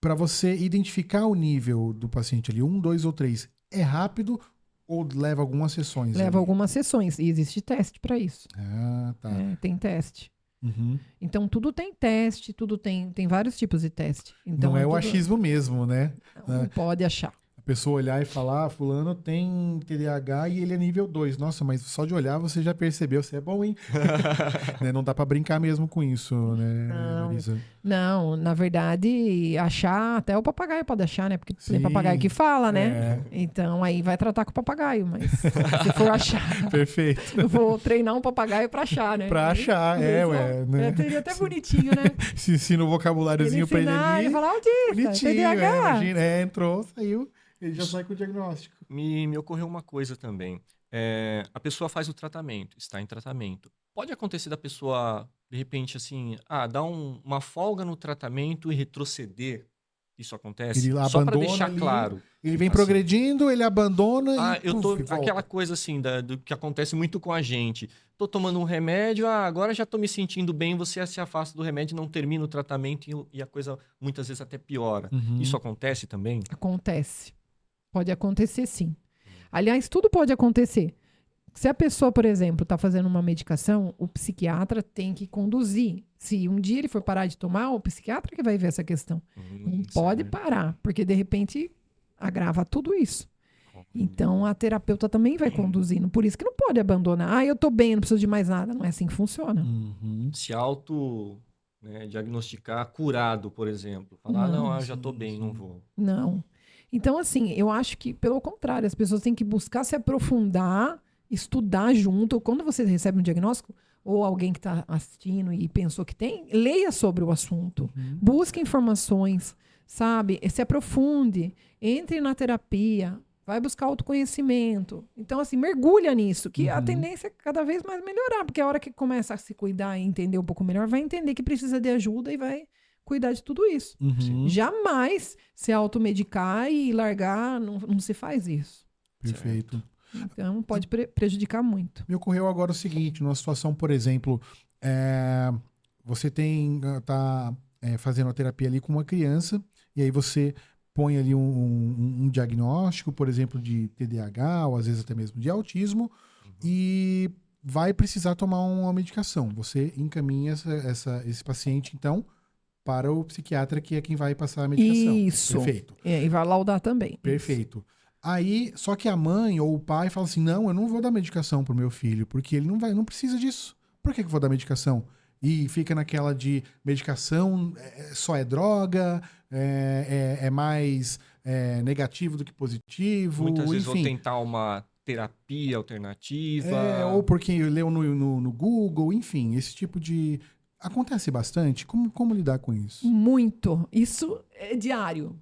Para você identificar o nível do paciente ali, 1, 2 ou 3, é rápido ou leva algumas sessões? Leva algumas sessões. E existe teste para isso. Tá. Tem teste. Então, tudo tem teste, tudo tem vários tipos de teste. Então, não é o achismo mesmo, né? Não pode achar. pessoa olhar e falar, fulano tem TDAH e ele é nível 2. Nossa, mas só de olhar você já percebeu, você é bom, hein? Né? Não dá pra brincar mesmo com isso, né, Marisa? Não, na verdade, achar, até o papagaio pode achar, né? Porque tem papagaio que fala, né? Então, aí vai tratar com o papagaio, mas se for achar... Perfeito. Eu vou treinar um papagaio pra achar, né? Pra achar, ué. Né? Seria até bonitinho, né? Se ensina o vocabuláriozinho pra ele ali. Ele fala, autista, bonitinho, TDAH. Imagina, entrou, saiu, ele já sai com o diagnóstico. Me ocorreu uma coisa também. A pessoa faz o tratamento, está em tratamento. Pode acontecer da pessoa, de repente, assim, dar uma folga no tratamento e retroceder. Isso acontece? Ele Só para abandona deixar ali, claro. Ele vem assim, progredindo, ele abandona e eu tô volta. aquela coisa assim do que acontece muito com a gente. Tô tomando um remédio, agora já tô me sentindo bem, você se afasta do remédio, não termina o tratamento e a coisa muitas vezes até piora. Isso acontece também? Acontece. Pode acontecer, sim. Aliás, tudo pode acontecer. Se a pessoa, por exemplo, está fazendo uma medicação, o psiquiatra tem que conduzir. Se um dia ele for parar de tomar, o psiquiatra que vai ver essa questão. Não pode parar, porque de repente agrava tudo isso. Então, a terapeuta também vai conduzindo. Por isso que não pode abandonar. Eu tô bem, não preciso de mais nada. Não é assim que funciona. Se diagnosticar curado, por exemplo. Falar, eu já tô bem, não vou. Não. Então, assim, eu acho que, pelo contrário, as pessoas têm que buscar se aprofundar, estudar junto. Quando você recebe um diagnóstico, ou alguém que está assistindo e pensou que tem, leia sobre o assunto. Busque informações, sabe? Se aprofunde. Entre na terapia. Vai buscar autoconhecimento. Então, assim, mergulha nisso, que a tendência é cada vez mais melhorar, porque a hora que começa a se cuidar e entender um pouco melhor, vai entender que precisa de ajuda e vai cuidar de tudo isso. Jamais se automedicar e largar, não se faz isso. Perfeito. Então, pode prejudicar muito. Me ocorreu agora o seguinte, numa situação, por exemplo, você tá fazendo a terapia ali com uma criança, e aí você põe ali um diagnóstico, por exemplo, de TDAH, ou às vezes até mesmo de autismo, e vai precisar tomar uma medicação. Você encaminha esse paciente, então, para o psiquiatra, que é quem vai passar a medicação. Isso. Perfeito. E vai laudar também. Perfeito. Aí, só que a mãe ou o pai fala assim, não, eu não vou dar medicação pro meu filho, porque ele não precisa disso. Por que eu vou dar medicação? E fica naquela de medicação só é droga, é mais negativo do que positivo. Muitas vezes enfim. vou tentar uma terapia alternativa. Ou porque leu no Google, enfim, esse tipo de... Acontece bastante? Como lidar com isso? Muito. Isso é diário.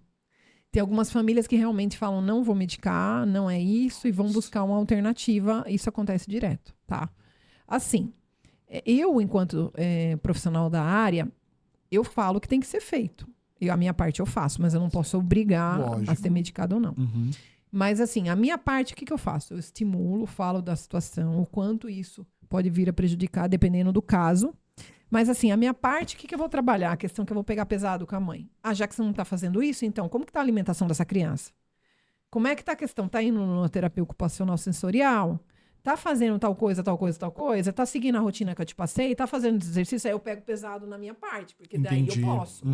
Tem algumas famílias que realmente falam, não vou medicar, não é isso, e vão buscar uma alternativa. Isso acontece direto, tá? Assim, eu, enquanto profissional da área, eu falo que tem que ser feito. A minha parte eu faço, mas eu não posso obrigar a ser medicado ou não. Mas, assim, a minha parte, o que eu faço? Eu estimulo, falo da situação, o quanto isso pode vir a prejudicar, dependendo do caso. Mas, assim, a minha parte, o que eu vou trabalhar? A questão que eu vou pegar pesado com a mãe. Já que você não está fazendo isso, então, como que está a alimentação dessa criança? Como é que está a questão? Está indo numa terapia ocupacional sensorial? Está fazendo tal coisa, tal coisa, tal coisa? Está seguindo a rotina que eu te passei? Está fazendo exercício? Aí eu pego pesado na minha parte, porque daí eu posso.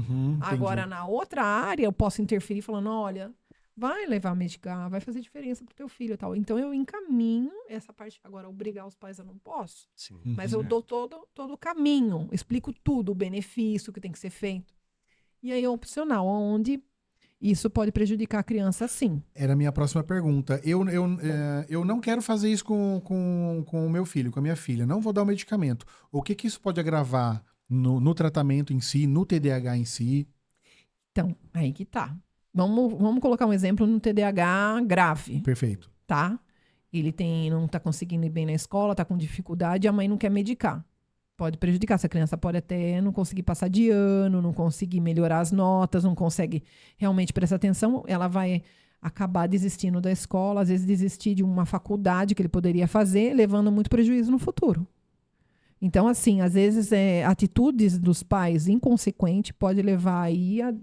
Agora, na outra área, eu posso interferir falando, olha... Vai levar a medicar, vai fazer diferença pro teu filho e tal. Então, eu encaminho essa parte. Agora, obrigar os pais eu não posso. Sim. Mas eu dou todo o caminho. Explico tudo, o benefício que tem que ser feito. E aí é opcional, onde isso pode prejudicar a criança, sim. Era a minha próxima pergunta. Eu não quero fazer isso com o meu filho, com a minha filha. Não vou dar o medicamento. O que isso pode agravar no tratamento em si, no TDAH em si? Então, aí que tá. Vamos colocar um exemplo no TDAH grave. Perfeito. Tá? Ele não tá conseguindo ir bem na escola, tá com dificuldade, a mãe não quer medicar. Pode prejudicar. Essa criança pode até não conseguir passar de ano, não conseguir melhorar as notas, não consegue realmente prestar atenção. Ela vai acabar desistindo da escola, às vezes desistir de uma faculdade que ele poderia fazer, levando muito prejuízo no futuro. Então, assim, às vezes atitudes dos pais inconsequentes pode levar aí a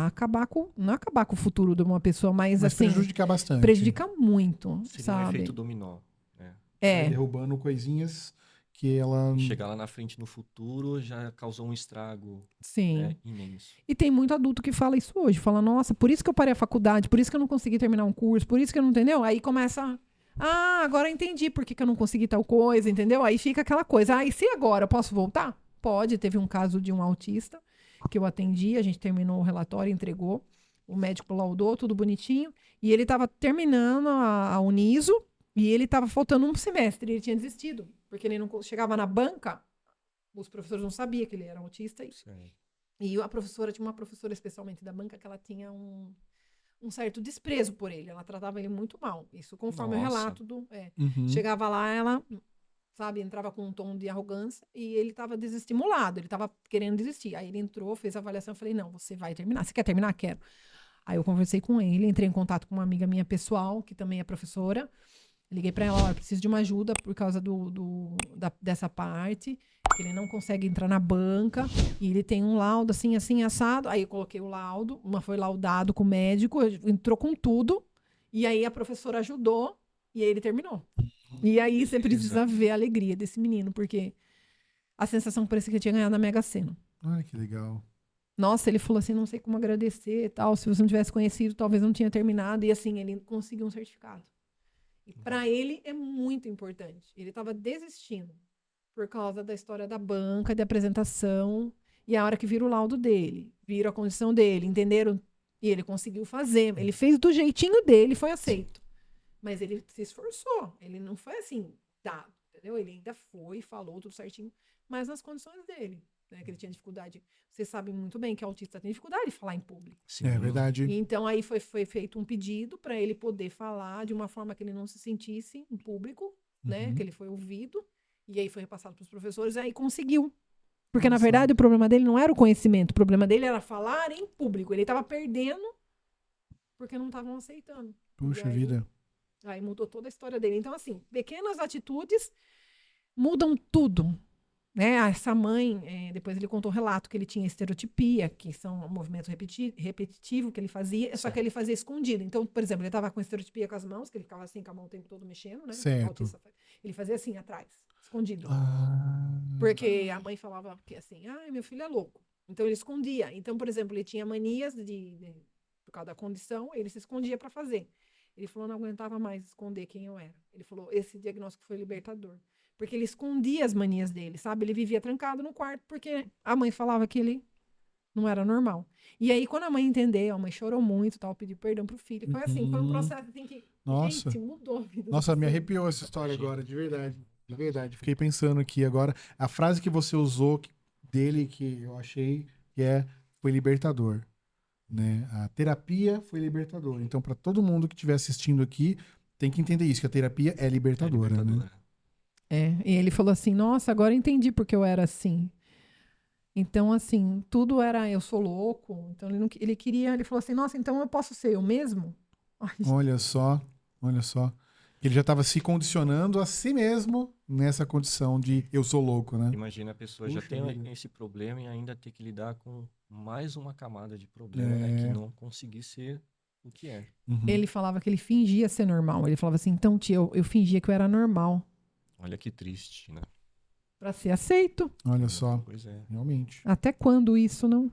acabar com, não acabar com o futuro de uma pessoa, mas assim... prejudicar bastante. Prejudica muito, Seria sabe? um efeito dominó. Vai derrubando coisinhas que ela... Chegar lá na frente no futuro já causou um estrago, Sim. né, imenso. E tem muito adulto que fala isso hoje. Fala, nossa, por isso que eu parei a faculdade, por isso que eu não consegui terminar um curso, por isso que eu não, entendeu? Aí começa, agora eu entendi por que eu não consegui tal coisa, entendeu? Aí fica aquela coisa, e se agora eu posso voltar? Pode. Teve um caso de um autista que eu atendi, a gente terminou o relatório, entregou, o médico laudou, tudo bonitinho, e ele estava terminando a Uniso, e ele estava faltando um semestre, ele tinha desistido, porque ele não chegava na banca, os professores não sabiam que ele era autista, e a professora, tinha uma professora especialmente da banca, que ela tinha um certo desprezo por ele, ela tratava ele muito mal, isso conforme o relato do... Chegava lá, ela... sabe, entrava com um tom de arrogância e ele estava desestimulado, ele estava querendo desistir. Aí ele entrou, fez a avaliação, eu falei, não, você vai terminar. Você quer terminar? Quero. Aí eu conversei com ele, entrei em contato com uma amiga minha pessoal, que também é professora. Liguei para ela, eu preciso de uma ajuda por causa dessa parte, que ele não consegue entrar na banca, e ele tem um laudo assim, assim, assado. Aí eu coloquei o laudo, foi laudado com o médico, entrou com tudo, e aí a professora ajudou, e aí ele terminou. E aí você precisa ver a alegria desse menino, porque a sensação parecia que ele tinha ganhado na Mega Sena. Ai, que legal. Nossa, ele falou assim, não sei como agradecer e tal, se você não tivesse conhecido, talvez não tinha terminado, e assim, ele conseguiu um certificado. E para ele é muito importante. Ele estava desistindo por causa da história da banca, de apresentação, e a hora que vira o laudo dele, vira a condição dele, entenderam? E ele conseguiu fazer, ele fez do jeitinho dele, foi aceito. Mas ele se esforçou, ele não foi assim, dado, entendeu? Ele ainda foi, falou tudo certinho, mas nas condições dele, né? Que ele tinha dificuldade. Vocês sabem muito bem que autista tem dificuldade de falar em público. Sim. É verdade. E então aí foi feito um pedido para ele poder falar de uma forma que ele não se sentisse em público, né? Que ele foi ouvido, e aí foi repassado para os professores, e aí conseguiu. Porque, na verdade, o problema dele não era o conhecimento, o problema dele era falar em público. Ele estava perdendo porque não estavam aceitando. Puxa vida. Aí mudou toda a história dele. Então, assim, pequenas atitudes mudam tudo. Né? Essa mãe, depois ele contou um relato que ele tinha estereotipia, que são movimentos repetitivos que ele fazia, só que ele fazia escondido. Então, por exemplo, ele estava com estereotipia com as mãos, que ele ficava assim com a mão o tempo todo mexendo, né? Certo. Ele fazia assim, atrás, escondido. Porque a mãe falava que assim, meu filho é louco. Então, ele escondia. Então, por exemplo, ele tinha manias por causa da condição, ele se escondia para fazer. Ele falou, não aguentava mais esconder quem eu era. Ele falou, esse diagnóstico foi libertador. Porque ele escondia as manias dele, sabe? Ele vivia trancado no quarto porque a mãe falava que ele não era normal. E aí, quando a mãe entendeu, a mãe chorou muito, tal, pediu perdão pro filho. Foi assim, foi um processo assim que, Nossa. gente, mudou a vida. Nossa, me arrepiou essa história agora, de verdade. De verdade. Fiquei pensando aqui agora, a frase que você usou dele, que eu achei que foi libertador. Né? A terapia foi libertadora. Então, para todo mundo que estiver assistindo aqui, tem que entender isso, que a terapia é libertadora. Né? E ele falou assim, nossa, agora eu entendi porque eu era assim. Então, assim, tudo era, eu sou louco. Então, ele falou assim, nossa, então eu posso ser eu mesmo? Ai, olha só. Ele já estava se condicionando a si mesmo nessa condição de eu sou louco, né? Imagina a pessoa já tem esse problema e ainda ter que lidar com mais uma camada de problema, né? Que não conseguir ser o que é. Ele falava que ele fingia ser normal. Ele falava assim, então, tia, eu fingia que eu era normal. Olha que triste, né? Pra ser aceito. Olha só. Pois é. Realmente. Até quando isso não...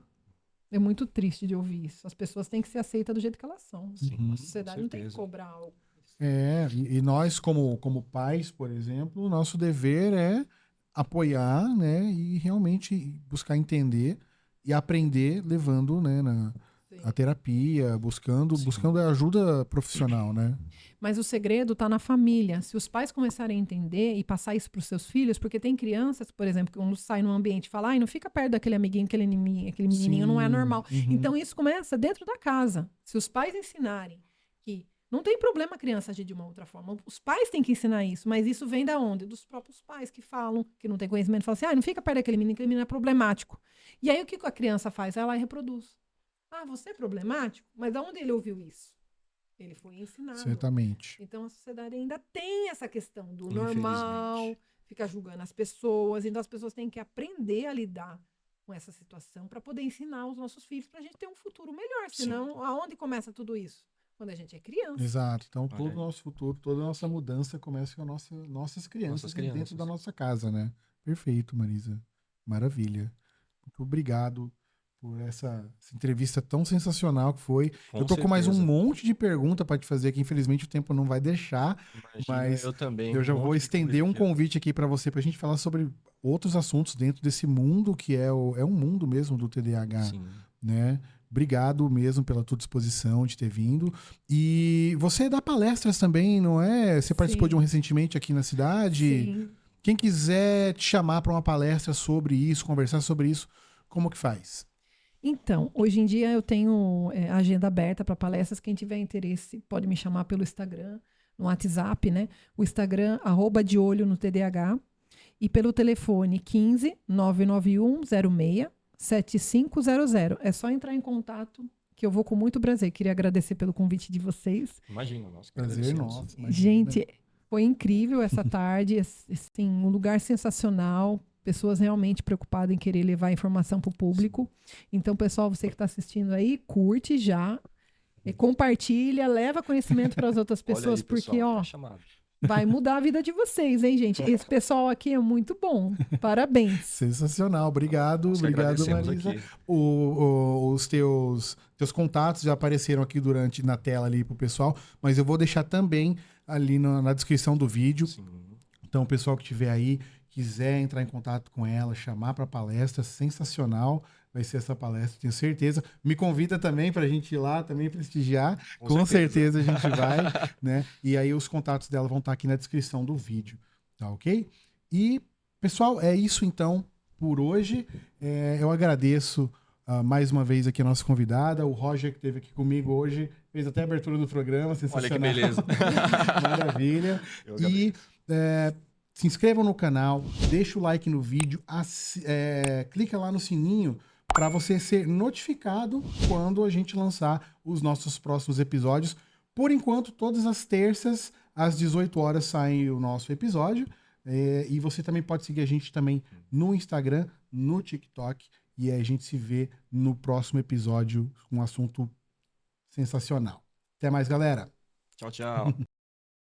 É muito triste de ouvir isso. As pessoas têm que ser aceitas do jeito que elas são. Sim, a sociedade não tem que cobrar algo. E nós, como pais, por exemplo, o nosso dever é apoiar, né? E realmente buscar entender e aprender levando, né, a terapia, buscando ajuda profissional, né? Mas o segredo está na família. Se os pais começarem a entender e passar isso para os seus filhos, porque tem crianças, por exemplo, que quando sai num ambiente e fala, não fica perto daquele amiguinho, aquele menininho, não é normal. Então isso começa dentro da casa. Se os pais ensinarem que não tem problema a criança agir de uma outra forma. Os pais têm que ensinar isso, mas isso vem da onde? Dos próprios pais que falam, que não tem conhecimento, falam assim, não fica perto daquele menino, aquele menino é problemático. E aí o que a criança faz? Ela reproduz. Você é problemático? Mas de onde ele ouviu isso? Ele foi ensinado. Certamente. Então a sociedade ainda tem essa questão do normal, fica julgando as pessoas, então as pessoas têm que aprender a lidar com essa situação para poder ensinar os nossos filhos para a gente ter um futuro melhor. Senão, aonde começa tudo isso? quando a gente é criança. Exato. Então, todo o nosso futuro, toda a nossa mudança começa com nossas crianças dentro da nossa casa, né? Perfeito, Marisa. Maravilha. Muito obrigado por essa entrevista tão sensacional que foi. Eu tô com mais um monte de pergunta para te fazer que infelizmente o tempo não vai deixar. Imagina, mas eu também. Eu já vou estender um convite aqui para você, para a gente falar sobre outros assuntos dentro desse mundo que é um mundo mesmo do TDAH, Sim. né? Obrigado mesmo pela tua disposição de ter vindo. E você dá palestras também, não é? Você participou de um recentemente aqui na cidade? Sim. Quem quiser te chamar para uma palestra sobre isso, conversar sobre isso, como que faz? Então, hoje em dia eu tenho agenda aberta para palestras. Quem tiver interesse pode me chamar pelo Instagram, no WhatsApp, né? O Instagram, @de olho no TDAH. E pelo telefone 15 991 06 7500. É só entrar em contato que eu vou com muito prazer. Queria agradecer pelo convite de vocês. Imagina, nosso prazer nosso. Gente, foi incrível essa tarde, assim, um lugar sensacional. Pessoas realmente preocupadas em querer levar informação para o público. Então, pessoal, você que está assistindo aí, curte já, compartilha, leva conhecimento para as outras pessoas, aí, pessoal, porque, vai mudar a vida de vocês, hein, gente? Esse pessoal aqui é muito bom. Parabéns. Sensacional. Obrigado, Marisa. Os teus contatos já apareceram aqui na tela ali pro pessoal, mas eu vou deixar também ali na descrição do vídeo. Sim. Então, o pessoal que estiver aí, quiser entrar em contato com ela, chamar para palestra, sensacional vai ser essa palestra, tenho certeza. Me convida também para a gente ir lá, também prestigiar. Com certeza a gente vai, né? E aí os contatos dela vão estar aqui na descrição do vídeo, tá ok? E, pessoal, é isso então por hoje. Eu agradeço mais uma vez aqui a nossa convidada, o Roger, que esteve aqui comigo hoje, fez até a abertura do programa, sensacional. Olha que beleza. Maravilha. E se inscrevam no canal, deixa o like no vídeo, clica lá no sininho para você ser notificado quando a gente lançar os nossos próximos episódios. Por enquanto, todas as terças, às 18 horas, sai o nosso episódio. E você também pode seguir a gente também no Instagram, no TikTok. E aí a gente se vê no próximo episódio com um assunto sensacional. Até mais, galera. Tchau, tchau.